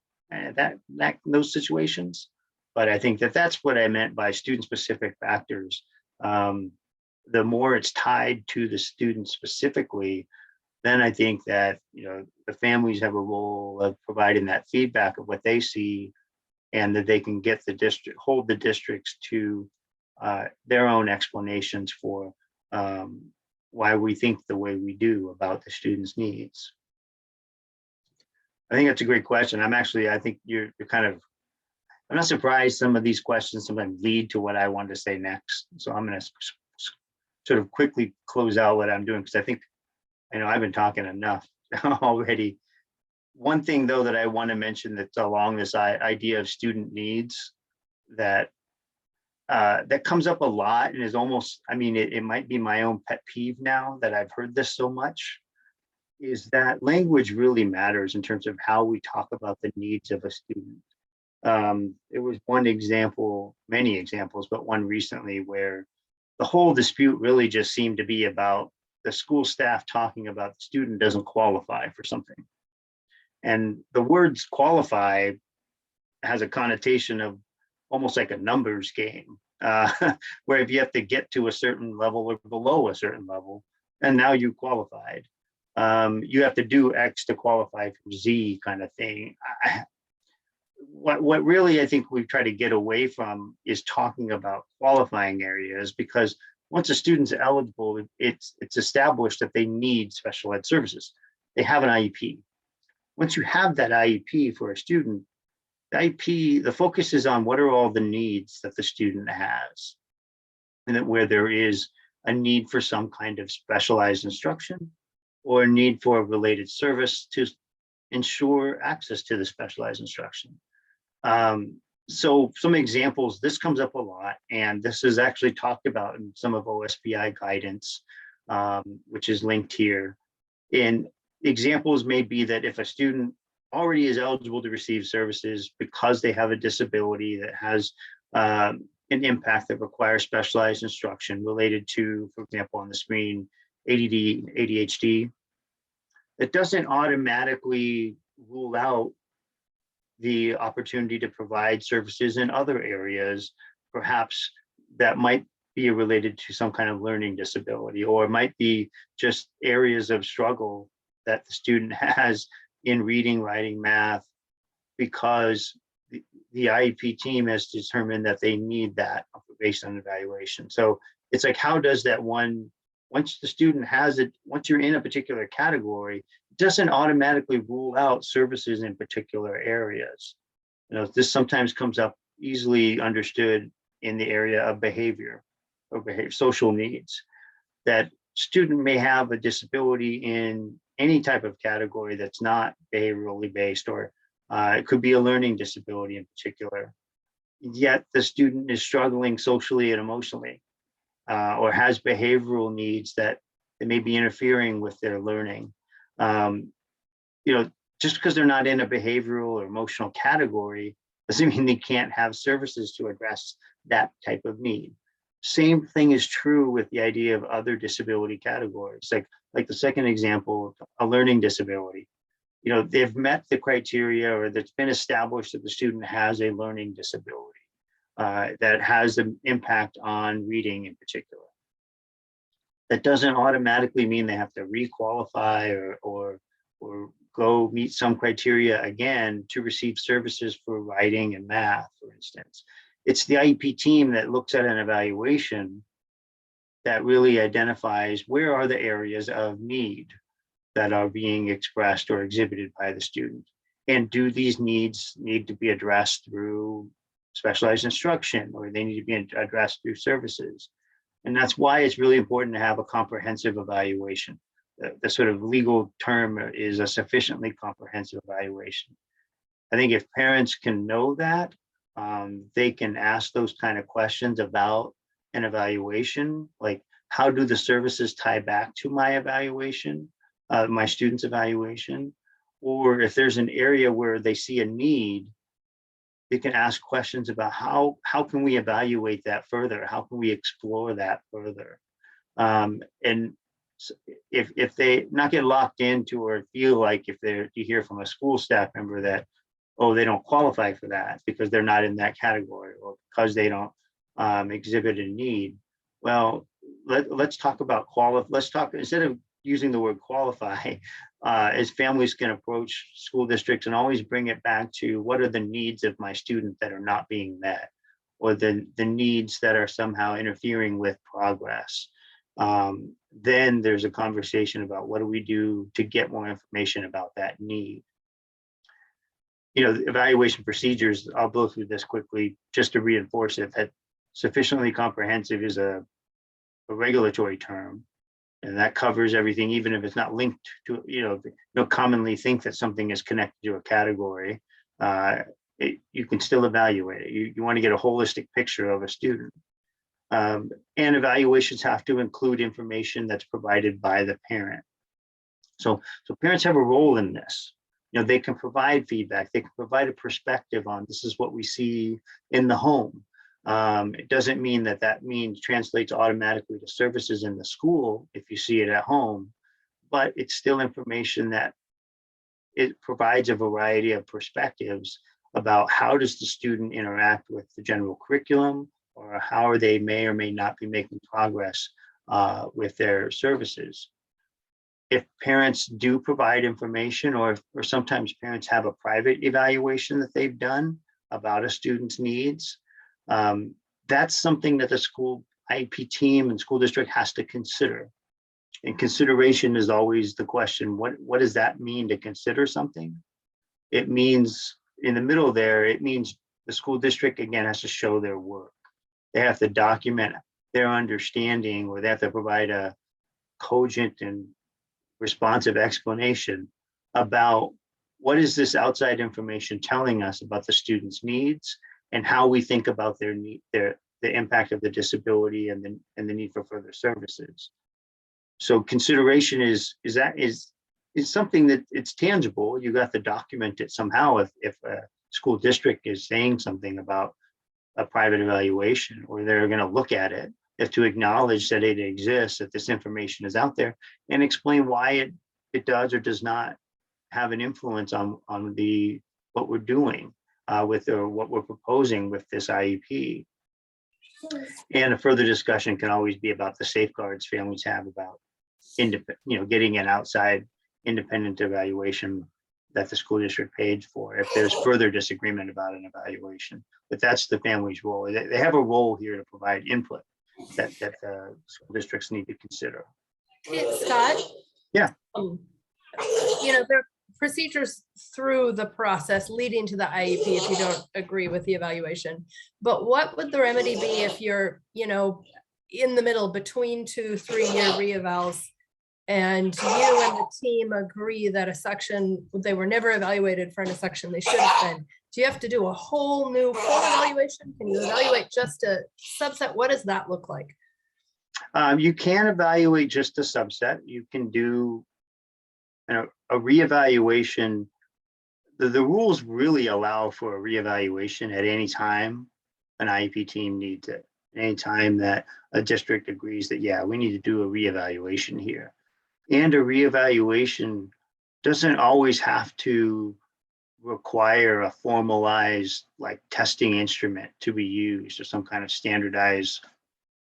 those situations. But I think that's what I meant by student-specific factors. The more it's tied to the student specifically, then I think that the families have a role of providing that feedback of what they see, and that they can get hold the districts to their own explanations for why we think the way we do about the students' needs. I think that's a great question. I think you're kind of, I'm not surprised some of these questions sometimes lead to what I want to say next. So I'm going to sort of quickly close out what I'm doing, because I think, I've been talking enough already. One thing, though, that I want to mention that's along this idea of student needs that comes up a lot and is almost, it might be my own pet peeve now that I've heard this so much, is that language really matters in terms of how we talk about the needs of a student. It was one example, many examples, but one recently where the whole dispute really just seemed to be about the school staff talking about the student doesn't qualify for something. And the words qualify has a connotation of almost like a numbers game, where if you have to get to a certain level or below a certain level, and now you qualified. You have to do X to qualify for Z kind of thing. What really I think we try to get away from is talking about qualifying areas, because once a student's eligible, it's established that they need special ed services. They have an IEP. Once you have that IEP for a student, the IEP, the focus is on what are all the needs that the student has, and that where there is a need for some kind of specialized instruction or a need for a related service to ensure access to the specialized instruction. So some examples, this comes up a lot, and this is actually talked about in some of OSPI guidance, which is linked here. And examples may be that if a student already is eligible to receive services because they have a disability that has an impact that requires specialized instruction related to, for example, on the screen, ADD, ADHD, it doesn't automatically rule out the opportunity to provide services in other areas, perhaps that might be related to some kind of learning disability, or might be just areas of struggle that the student has in reading, writing, math, because the IEP team has determined that they need that based on evaluation. So it's like, how does that one, once the student has it, once you're in a particular category, it doesn't automatically rule out services in particular areas. You know, this sometimes comes up easily understood in the area of behavior or social needs, that student may have a disability in any type of category that's not behaviorally based, or it could be a learning disability in particular, yet the student is struggling socially and emotionally, or has behavioral needs that may be interfering with their learning. You know, just because they're not in a behavioral or emotional category doesn't mean they can't have services to address that type of need. Same thing is true with the idea of other disability categories, like the second example, a learning disability. You know, they've met the criteria, or that's been established that the student has a learning disability that has an impact on reading in particular. That doesn't automatically mean they have to requalify or go meet some criteria again to receive services for writing and math, for instance. It's the IEP team that looks at an evaluation that really identifies where are the areas of need that are being expressed or exhibited by the student. And do these needs need to be addressed through specialized instruction, or they need to be addressed through services? And that's why it's really important to have a comprehensive evaluation. The sort of legal term is a sufficiently comprehensive evaluation. I think if parents can know that, they can ask those kind of questions about an evaluation, like how do the services tie back to my evaluation, my student's evaluation, or if there's an area where they see a need, they can ask questions about how can we evaluate that further? How can we explore that further? And if they not get locked into, or feel like if you hear from a school staff member that, oh, they don't qualify for that because they're not in that category, or because they don't exhibit a need. Well, let's talk about let's talk, instead of using the word qualify, as families can approach school districts and always bring it back to what are the needs of my student that are not being met, or the needs that are somehow interfering with progress. Then there's a conversation about what do we do to get more information about that need. You know, the evaluation procedures, I'll go through this quickly just to reinforce it, that sufficiently comprehensive is a regulatory term, and that covers everything, even if it's not linked to, you know, don't commonly think that something is connected to a category. You can still evaluate it. You want to get a holistic picture of a student. And evaluations have to include information that's provided by the parent. So parents have a role in this. You know, they can provide feedback. They can provide a perspective on this is what we see in the home. It doesn't mean that means translates automatically to services in the school if you see it at home, but it's still information that it provides a variety of perspectives about how does the student interact with the general curriculum, or how they may or may not be making progress with their services. If parents do provide information, or sometimes parents have a private evaluation that they've done about a student's needs, that's something that the school IEP team and school district has to consider. And consideration is always the question, what does that mean to consider something? It means, in the middle there, it means the school district again has to show their work. They have to document their understanding, or they have to provide a cogent and responsive explanation about what is this outside information telling us about the student's needs and how we think about their need, the impact of the disability and the need for further services. So consideration is something that it's tangible. You got to document it somehow if a school district is saying something about a private evaluation, or they're going to look at it, if to acknowledge that it exists, that this information is out there, and explain why it does or does not have an influence on what we're doing with, or what we're proposing with this IEP. And a further discussion can always be about the safeguards families have about getting an outside independent evaluation that the school district paid for if there's further disagreement about an evaluation. But that's the family's role. They have a role here to provide input that the school districts need to consider. Hey, Scott. Yeah. There are procedures through the process leading to the IEP if you don't agree with the evaluation. But what would the remedy be if you're, in the middle between 2-3 year reevals, and you and the team agree that a section, they were never evaluated for in a section they should have been? Do you have to do a whole new full evaluation? Can you evaluate just a subset? What does that look like? You can evaluate just a subset. You can do a reevaluation. The rules really allow for a reevaluation at any time an IEP team needs it. Any time that a district agrees that, yeah, we need to do a reevaluation here. And a reevaluation doesn't always have to require a formalized testing instrument to be used, or some kind of standardized,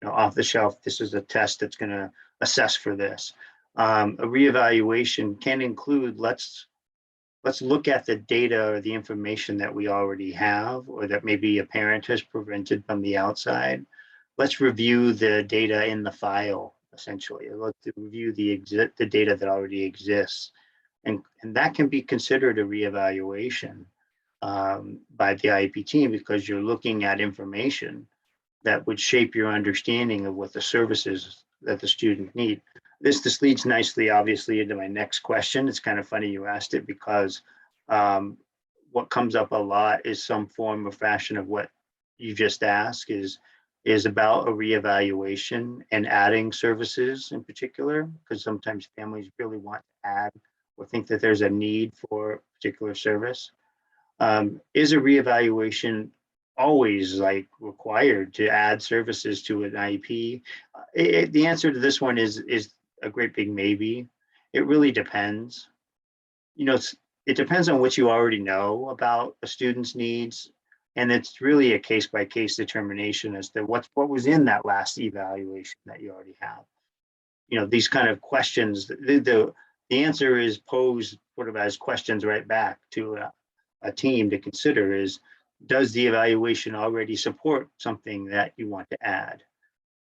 off the shelf, this is a test that's going to assess for this. A reevaluation can include, let's look at the data or the information that we already have, or that maybe a parent has presented from the outside. Let's review the data in the file, essentially. Let's review the data that already exists. And that can be considered a reevaluation by the IEP team, because you're looking at information that would shape your understanding of what the services that the student need. This leads nicely, obviously, into my next question. It's kind of funny you asked it, because what comes up a lot is some form or fashion of what you just asked is about a reevaluation and adding services in particular, because sometimes families really want to add or think that there's a need for a particular service. Is a reevaluation always required to add services to an IEP? The answer to this one is a great big maybe. It really depends. It depends on what you already know about a student's needs, and it's really a case-by-case determination as to what was in that last evaluation that you already have. These kind of questions, the answer is posed sort of as questions right back to a team to consider is, does the evaluation already support something that you want to add?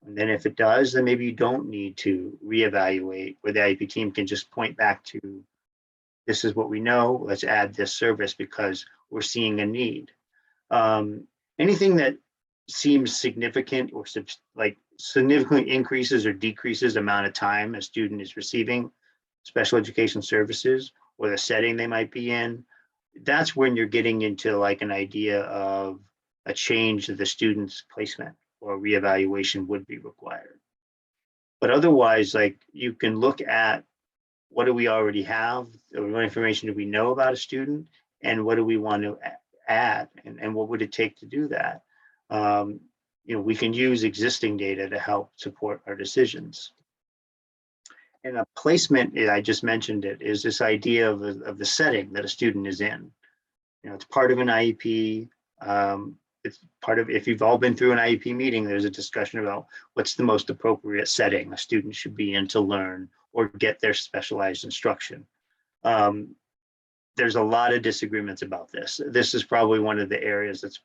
And then if it does, then maybe you don't need to reevaluate, where the IEP team can just point back to, this is what we know, let's add this service because we're seeing a need. Anything that seems significant or significantly increases or decreases the amount of time a student is receiving special education services, or the setting they might be in, that's when you're getting into an idea of a change to the student's placement, or reevaluation would be required. But otherwise, you can look at, what do we already have, or what information do we know about a student, and what do we want to add, and what would it take to do that? We can use existing data to help support our decisions. And a placement, I just mentioned it, is this idea of the setting that a student is in. It's part of an IEP. It's part of, if you've all been through an IEP meeting, there's a discussion about what's the most appropriate setting a student should be in to learn or get their specialized instruction. There's a lot of disagreements about this. This is probably one of the areas that's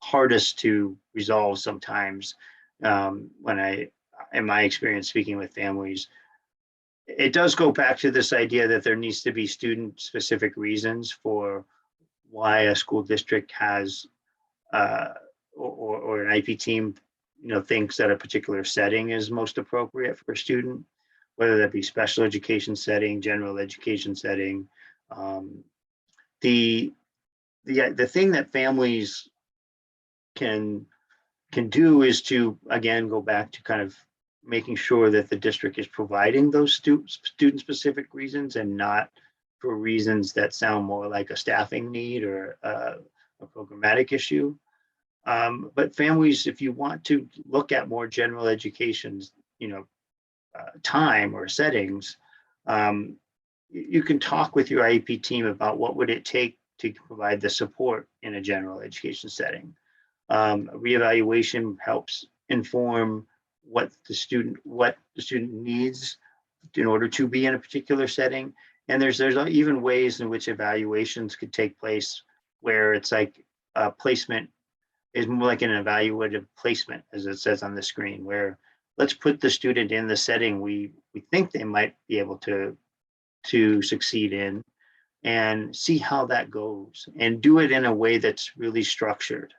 hardest to resolve sometimes. In my experience speaking with families, it does go back to this idea that there needs to be student-specific reasons for why a school district has or an IEP team thinks that a particular setting is most appropriate for a student, whether that be special education setting, general education setting, the thing that families can do is to, again, go back to kind of making sure that the district is providing those student-specific reasons and not for reasons that sound more like a staffing need or a programmatic issue. But families, if you want to look at more general education's, time or settings, you can talk with your IEP team about what would it take to provide the support in a general education setting. Reevaluation helps inform what the student needs in order to be in a particular setting. And there's even ways in which evaluations could take place where it's like placement is more like an evaluative placement, as it says on the screen, where let's put the student in the setting we think they might be able to succeed in and see how that goes and do it in a way that's really structured.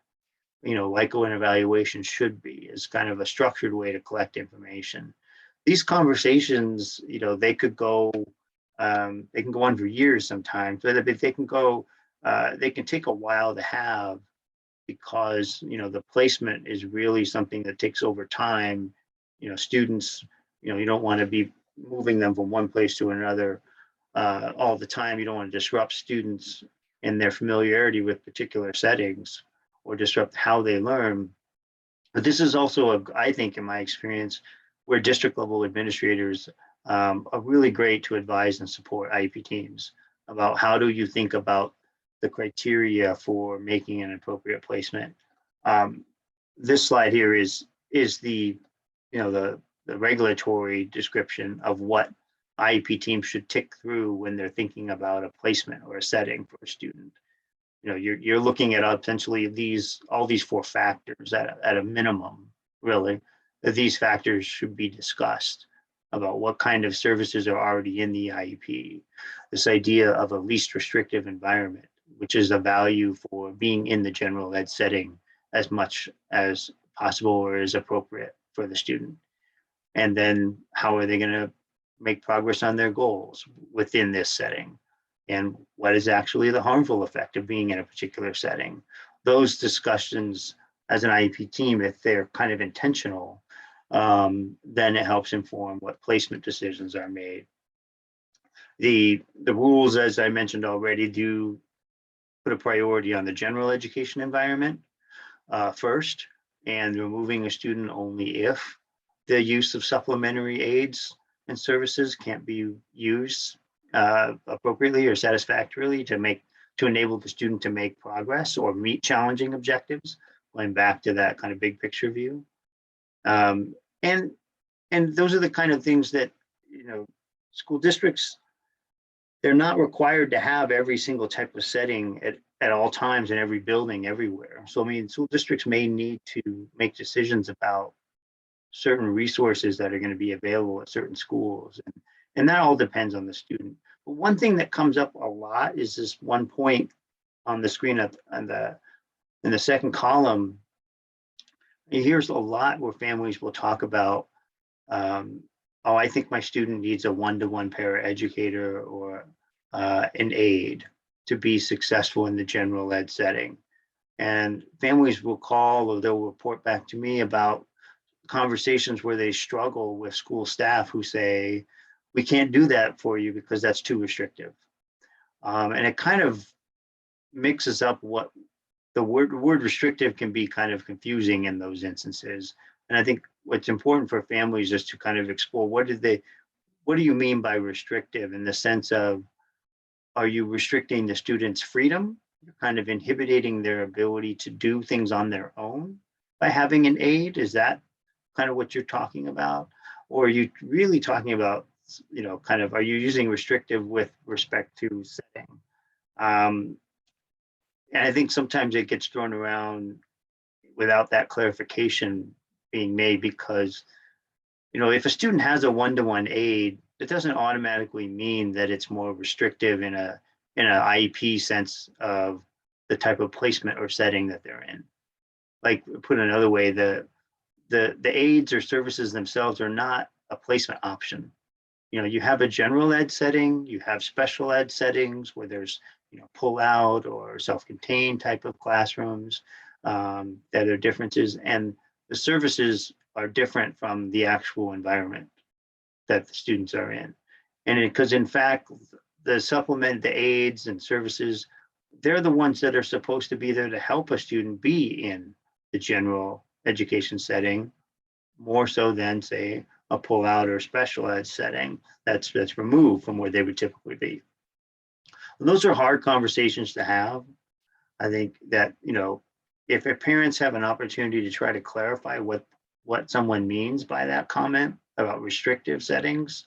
Like an evaluation should be, is kind of a structured way to collect information. These conversations, they could go, they can go on for years sometimes, but they can take a while to have because, the placement is really something that takes over time. Students, you don't want to be moving them from one place to another all the time. You don't want to disrupt students in their familiarity with particular settings or disrupt how they learn. But this is also, I think, in my experience, where district level administrators are really great to advise and support IEP teams about how do you think about the criteria for making an appropriate placement. This slide here is the regulatory description of what IEP teams should tick through when they're thinking about a placement or a setting for a student. You're looking at essentially all these 4 factors at a minimum, really, that these factors should be discussed about what kind of services are already in the IEP. This idea of a least restrictive environment, which is a value for being in the general ed setting as much as possible or is appropriate for the student. And then how are they going to make progress on their goals within this setting? And what is actually the harmful effect of being in a particular setting? Those discussions as an IEP team, if they're kind of intentional, then it helps inform what placement decisions are made. The rules, as I mentioned already, do put a priority on the general education environment first, and removing a student only if the use of supplementary aids and services can't be used appropriately or satisfactorily to enable the student to make progress or meet challenging objectives, going back to that kind of big picture view. And those are the kind of things that, school districts, they're not required to have every single type of setting at all times in every building everywhere. So, school districts may need to make decisions about certain resources that are going to be available at certain schools. And that all depends on the student. But one thing that comes up a lot is this one point on the screen in the second column. Here's a lot where families will talk about, I think my student needs a one-to-one paraeducator or an aide to be successful in the general ed setting. And families will call or they'll report back to me about conversations where they struggle with school staff who say, we can't do that for you because that's too restrictive. And it kind of mixes up what the word restrictive can be kind of confusing in those instances. And I think what's important for families is to kind of explore what do you mean by restrictive, in the sense of, are you restricting the student's freedom? You're kind of inhibiting their ability to do things on their own by having an aid? Is that kind of what you're talking about? Or are you really talking about, kind of, are you using restrictive with respect to setting? And I think sometimes it gets thrown around without that clarification being made, because, if a student has a one-to-one aid, it doesn't automatically mean that it's more restrictive in an IEP sense of the type of placement or setting that they're in. Like, put another way, the aids or services themselves are not a placement option. You have a general ed setting, you have special ed settings where there's pull out or self-contained type of classrooms. That are differences, and the services are different from the actual environment that the students are in. And because in fact, the supplement, the aids and services, they're the ones that are supposed to be there to help a student be in the general education setting, more so than say a pull out or special ed setting that's removed from where they would typically be. And those are hard conversations to have. I think that, if parents have an opportunity to try to clarify what someone means by that comment about restrictive settings,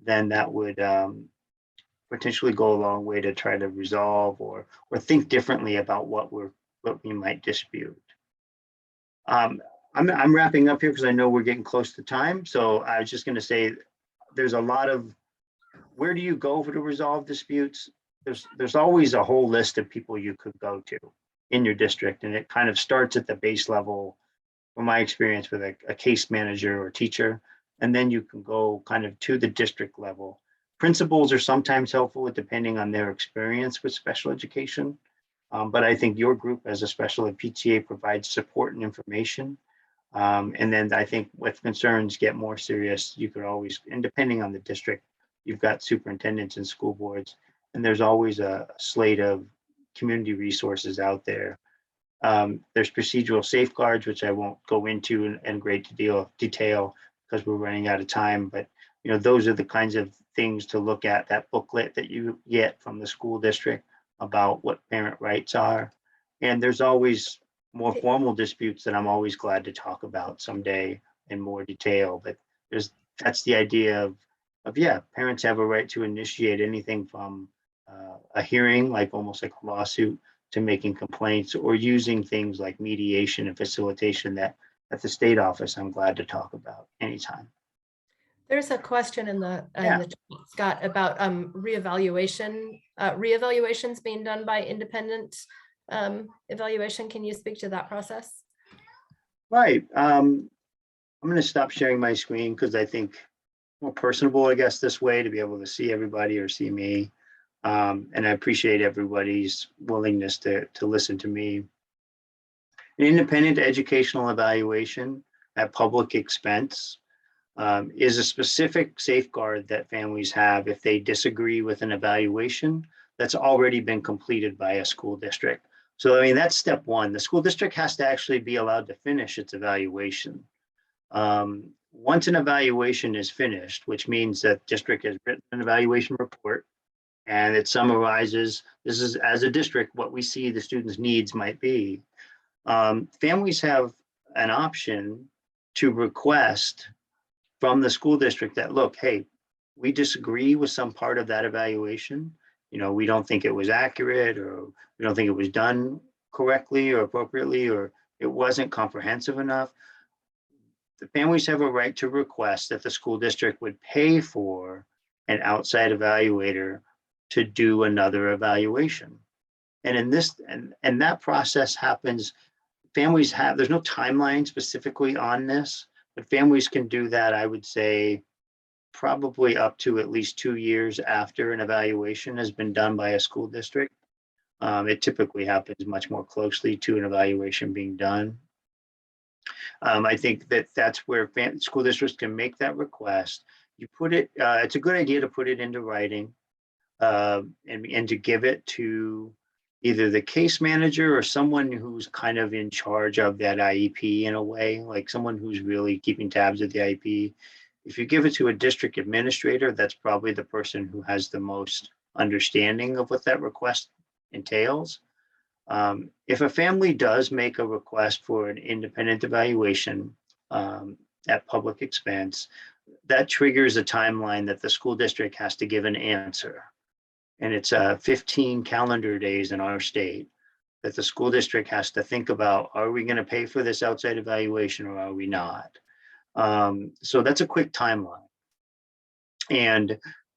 then that would potentially go a long way to try to resolve or think differently about what we might dispute. I'm wrapping up here because I know we're getting close to time. So I was just going to say, there's a lot of, where do you go to resolve disputes? There's always a whole list of people you could go to in your district, and it kind of starts at the base level, from my experience, with a case manager or teacher, and then you can go kind of to the district level. Principals are sometimes helpful depending on their experience with special education, but I think your group as a special ed PTA provides support and information. And then I think with concerns get more serious, you could always, and depending on the district, you've got superintendents and school boards, and there's always a slate of community resources out there. There's procedural safeguards, which I won't go into in great detail because we're running out of time, but those are the kinds of things to look at, that booklet that you get from the school district about what parent rights are. And there's always more formal disputes that I'm always glad to talk about someday in more detail, but that's the idea of parents have a right to initiate anything from a hearing, like almost like a lawsuit, to making complaints or using things like mediation and facilitation that at the state office I'm glad to talk about anytime. There's a question in the chat, Scott, about reevaluations being done by independent evaluation. Can you speak to that process? Right. I'm going to stop sharing my screen because I think more personable, I guess, this way, to be able to see everybody or see me. And I appreciate everybody's willingness to listen to me. An independent educational evaluation at public expense is a specific safeguard that families have if they disagree with an evaluation that's already been completed by a school district. So, I mean, that's step one. The school district has to actually be allowed to finish its evaluation. Once an evaluation is finished, which means that district has written an evaluation report, and it summarizes, this is as a district, what we see the students' needs might be. Families have an option to request from the school district that, look, hey, we disagree with some part of that evaluation. We don't think it was accurate, or we don't think it was done correctly or appropriately, or it wasn't comprehensive enough. The families have a right to request that the school district would pay for an outside evaluator to do another evaluation. And in this, and that process happens, families have, there's no timeline specifically on this, but families can do that, I would say, probably up to at least 2 years after an evaluation has been done by a school district. It typically happens much more closely to an evaluation being done. I think that's where school districts can make that request. You put it, it's a good idea to put it into writing, and to give it to either the case manager or someone who's kind of in charge of that IEP in a way, like someone who's really keeping tabs of the IEP. If you give it to a district administrator, that's probably the person who has the most understanding of what that request entails. If a family does make a request for an independent evaluation at public expense, that triggers a timeline that the school district has to give an answer. And it's 15 calendar days in our state that the school district has to think about, are we going to pay for this outside evaluation or are we not? So that's a quick timeline. And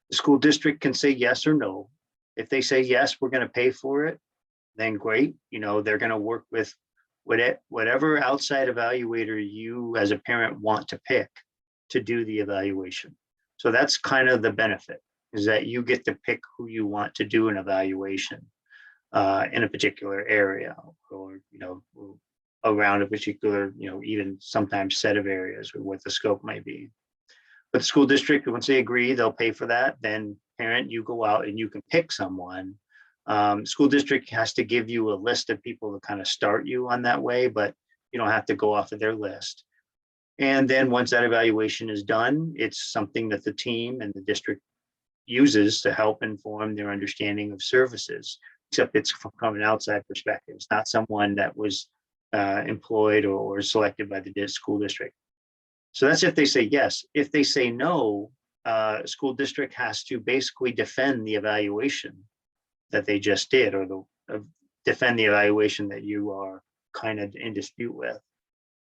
the school district can say yes or no. If they say yes, we're going to pay for it, then great. They're going to work with whatever outside evaluator you as a parent want to pick to do the evaluation. So that's kind of the benefit, is that you get to pick who you want to do an evaluation. in a particular area, or, around a particular, even sometimes set of areas, or what the scope might be. But the school district, once they agree, they'll pay for that. Then parent, you go out and you can pick someone. School district has to give you a list of people to kind of start you on that way, but you don't have to go off of their list. And then once that evaluation is done, it's something that the team and the district uses to help inform their understanding of services, except it's from an outside perspective. It's not someone that was employed or selected by the school district. So that's if they say yes. If they say no, school district has to basically defend the evaluation that they just did, or defend the evaluation that you are kind of in dispute with.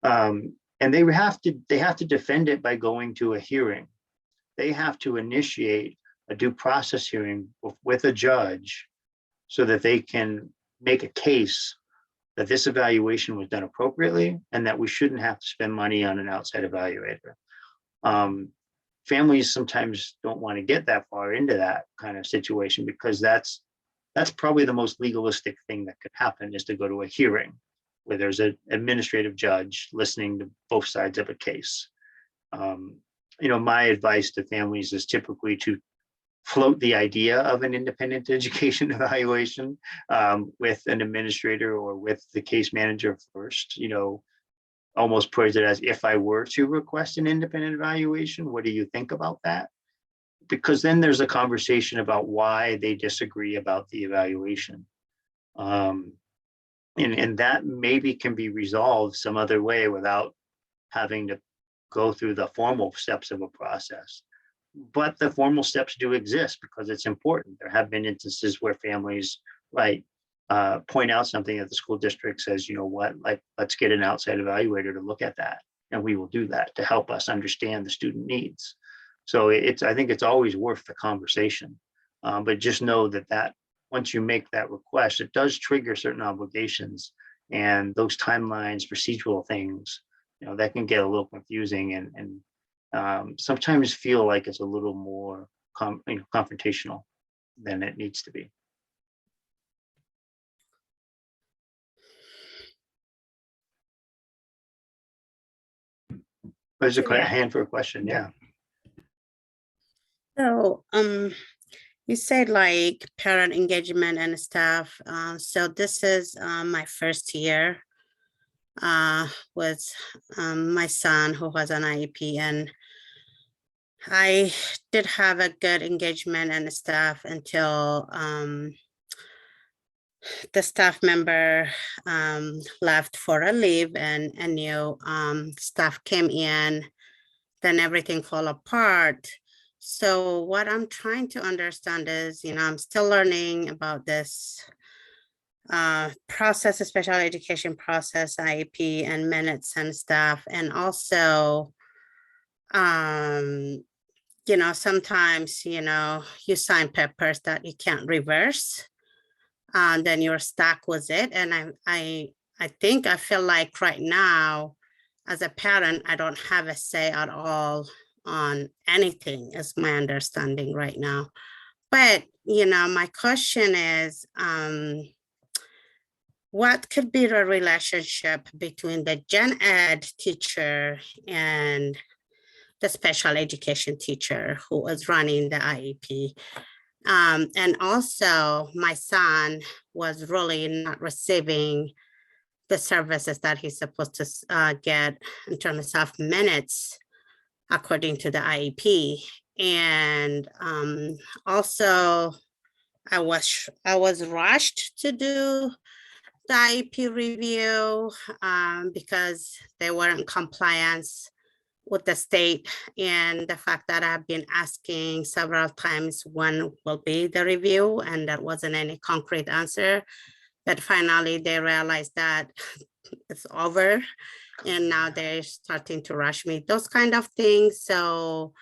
And they have to defend it by going to a hearing. They have to initiate a due process hearing with a judge so that they can make a case that this evaluation was done appropriately and that we shouldn't have to spend money on an outside evaluator. Families sometimes don't want to get that far into that kind of situation, because that's probably the most legalistic thing that could happen, is to go to a hearing where there's an administrative judge listening to both sides of a case. My advice to families is typically to float the idea of an independent education evaluation with an administrator or with the case manager first. Almost put it as, if I were to request an independent evaluation, what do you think about that? Because then there's a conversation about why they disagree about the evaluation. And that maybe can be resolved some other way without having to go through the formal steps of a process. But the formal steps do exist because it's important. There have been instances where families point out something that the school district says, let's get an outside evaluator to look at that. And we will do that to help us understand the student needs. So I think it's always worth the conversation. But just know that once you make that request, it does trigger certain obligations, and those timelines, procedural things, that can get a little confusing and sometimes feel like it's a little more confrontational than it needs to be. There's a hand for a question. Yeah. So, you said like parent engagement and stuff. So this is my first year with my son who has an IEP, and I did have a good engagement and stuff until the staff member left for a leave, and a new staff came in, then everything fell apart. So what I'm trying to understand is, I'm still learning about this process, a special education process, IEP and minutes and stuff. And also, sometimes, you sign papers that you can't reverse, and then you're stuck with it. And I feel like right now, as a parent, I don't have a say at all on anything, is my understanding right now. But, my question is, what could be the relationship between the gen ed teacher and the special education teacher who is running the IEP? And also, my son was really not receiving the services that he's supposed to get in terms of minutes according to the IEP. And also, I was rushed to do the IEP review because they weren't in compliance with the state, and the fact that I've been asking several times when will be the review, and there wasn't any concrete answer. But finally, they realized that it's over, and now they're starting to rush me, those kind of things. So,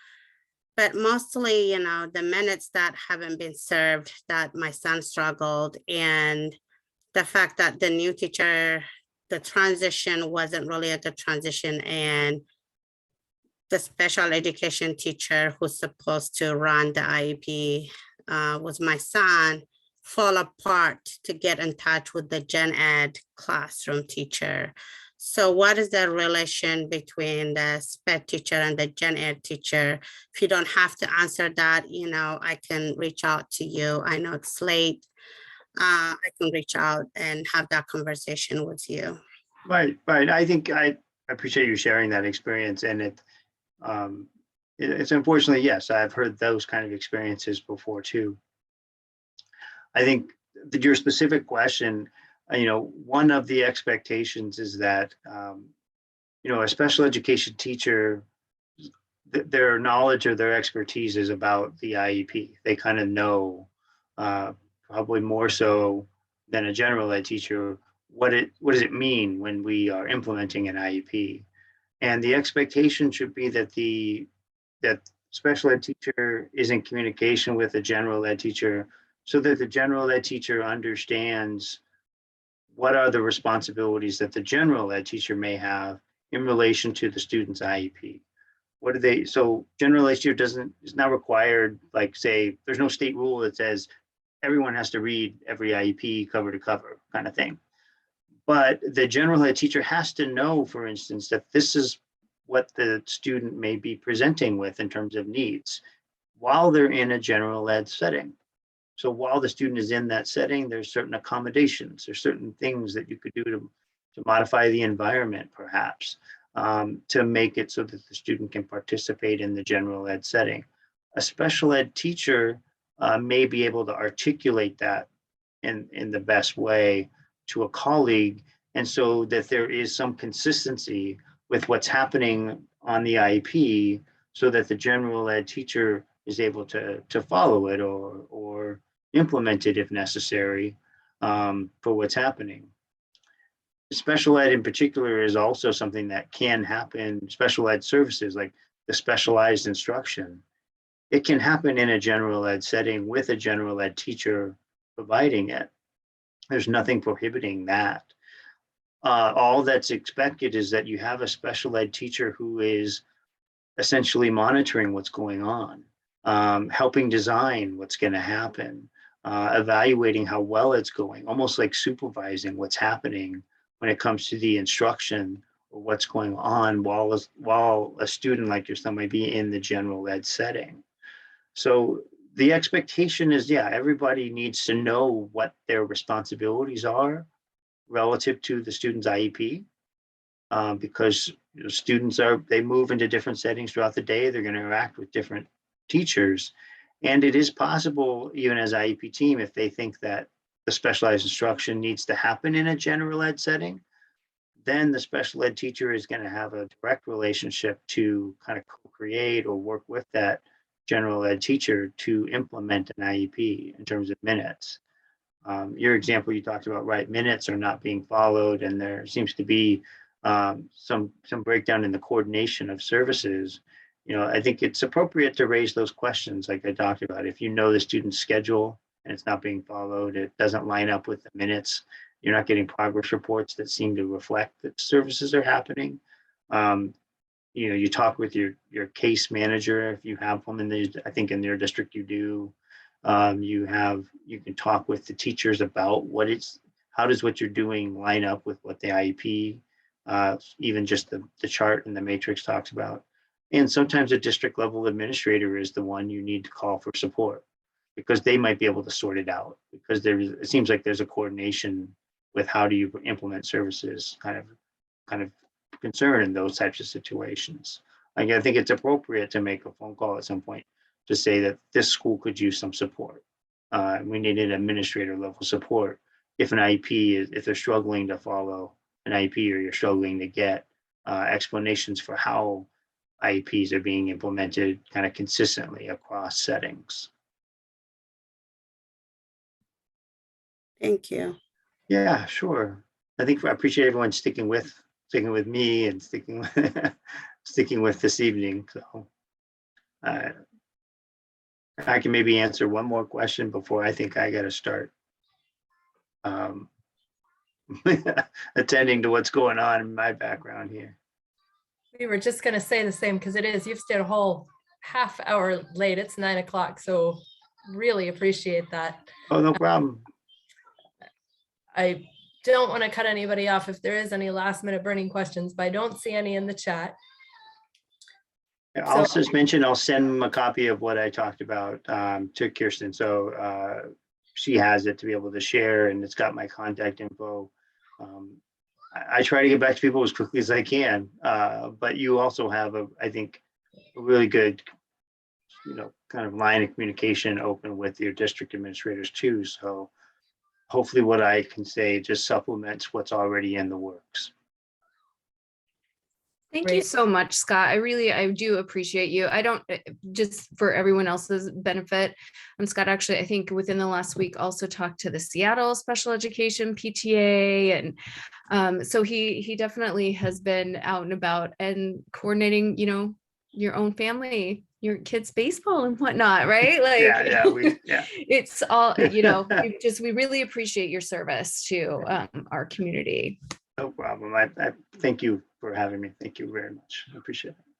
but mostly, the minutes that haven't been served, that my son struggled, and the fact that the new teacher, the transition wasn't really a good transition, and the special education teacher who's supposed to run the IEP was my son. fall apart to get in touch with the gen ed classroom teacher. So what is the relation between the SPED teacher and the gen ed teacher? If you don't have to answer that, I can reach out to you. I know it's late. I can reach out and have that conversation with you. Right. I think I appreciate you sharing that experience, and it's unfortunately, yes, I've heard those kind of experiences before too. I think that your specific question, one of the expectations is that, a special education teacher, their knowledge or their expertise is about the IEP. They kind of know, probably more so than a general ed teacher, what does it mean when we are implementing an IEP. And the expectation should be that special ed teacher is in communication with a general ed teacher, so that the general ed teacher understands what are the responsibilities that the general ed teacher may have in relation to the student's IEP. So general ed teacher is not required, like say, there's no state rule that says everyone has to read every IEP cover to cover kind of thing. But the general ed teacher has to know, for instance, that this is what the student may be presenting with in terms of needs while they're in a general ed setting. So while the student is in that setting, there's certain accommodations, there's certain things that you could do to modify the environment, perhaps, to make it so that the student can participate in the general ed setting. A special ed teacher may be able to articulate that in the best way to a colleague, and so that there is some consistency with what's happening on the IEP, so that the general ed teacher is able to follow it or implement it if necessary, for what's happening. Special ed in particular is also something that can happen. Special ed services like the specialized instruction, it can happen in a general ed setting with a general ed teacher providing it. There's nothing prohibiting that. All that's expected is that you have a special ed teacher who is essentially monitoring what's going on, helping design what's going to happen, evaluating how well it's going, almost like supervising what's happening when it comes to the instruction or what's going on while a student like your son might be in the general ed setting. So the expectation is, everybody needs to know what their responsibilities are relative to the student's IEP, because students they move into different settings throughout the day. They're going to interact with different teachers. And it is possible, even as IEP team, if they think that the specialized instruction needs to happen in a general ed setting, then the special ed teacher is going to have a direct relationship to kind of co-create or work with that general ed teacher to implement an IEP in terms of minutes. Your example you talked about, right, minutes are not being followed, and there seems to be some breakdown in the coordination of services. I think it's appropriate to raise those questions like I talked about. If you know the student's schedule and it's not being followed, it doesn't line up with the minutes, you're not getting progress reports that seem to reflect that services are happening. You talk with your case manager if you have one. I think in your district you do. You can talk with the teachers about how does what you're doing line up with what the IEP, even just the chart and the matrix talks about. And sometimes a district level administrator is the one you need to call for support, because they might be able to sort it out, because it seems like there's a coordination with how do you implement services kind of concern in those types of situations. I think it's appropriate to make a phone call at some point to say that this school could use some support. We need an administrator level support. If an IEP if they're struggling to follow an IEP, or you're struggling to get explanations for how IEPs are being implemented kind of consistently across settings. Thank you. Yeah, sure. I appreciate everyone sticking with me and sticking with this evening. So I can maybe answer one more question before I think I got to start attending to what's going on in my background here. We were just going to say the same, because you've stayed a whole half hour late. It's 9 o'clock. So really appreciate that. Oh, no problem. I don't want to cut anybody off if there is any last minute burning questions, but I don't see any in the chat. I'll So- just mention, I'll send them a copy of what I talked about to Kirsten. So she has it to be able to share, and it's got my contact info. I try to get back to people as quickly as I can, but you also have I think, a really good, kind of line of communication open with your district administrators too. So hopefully what I can say just supplements what's already in the works. Thank you Great. so much, Scott. I do appreciate you. I don't, just for everyone else's benefit, Scott actually, I think within the last week also talked to the Seattle Special Education PTA. And so he definitely has been out and about and coordinating, your own family, your kids' baseball and whatnot, right? Like, Yeah. it's all, we really appreciate your service to our community. No problem. I thank you for having me. Thank you very much. I appreciate it.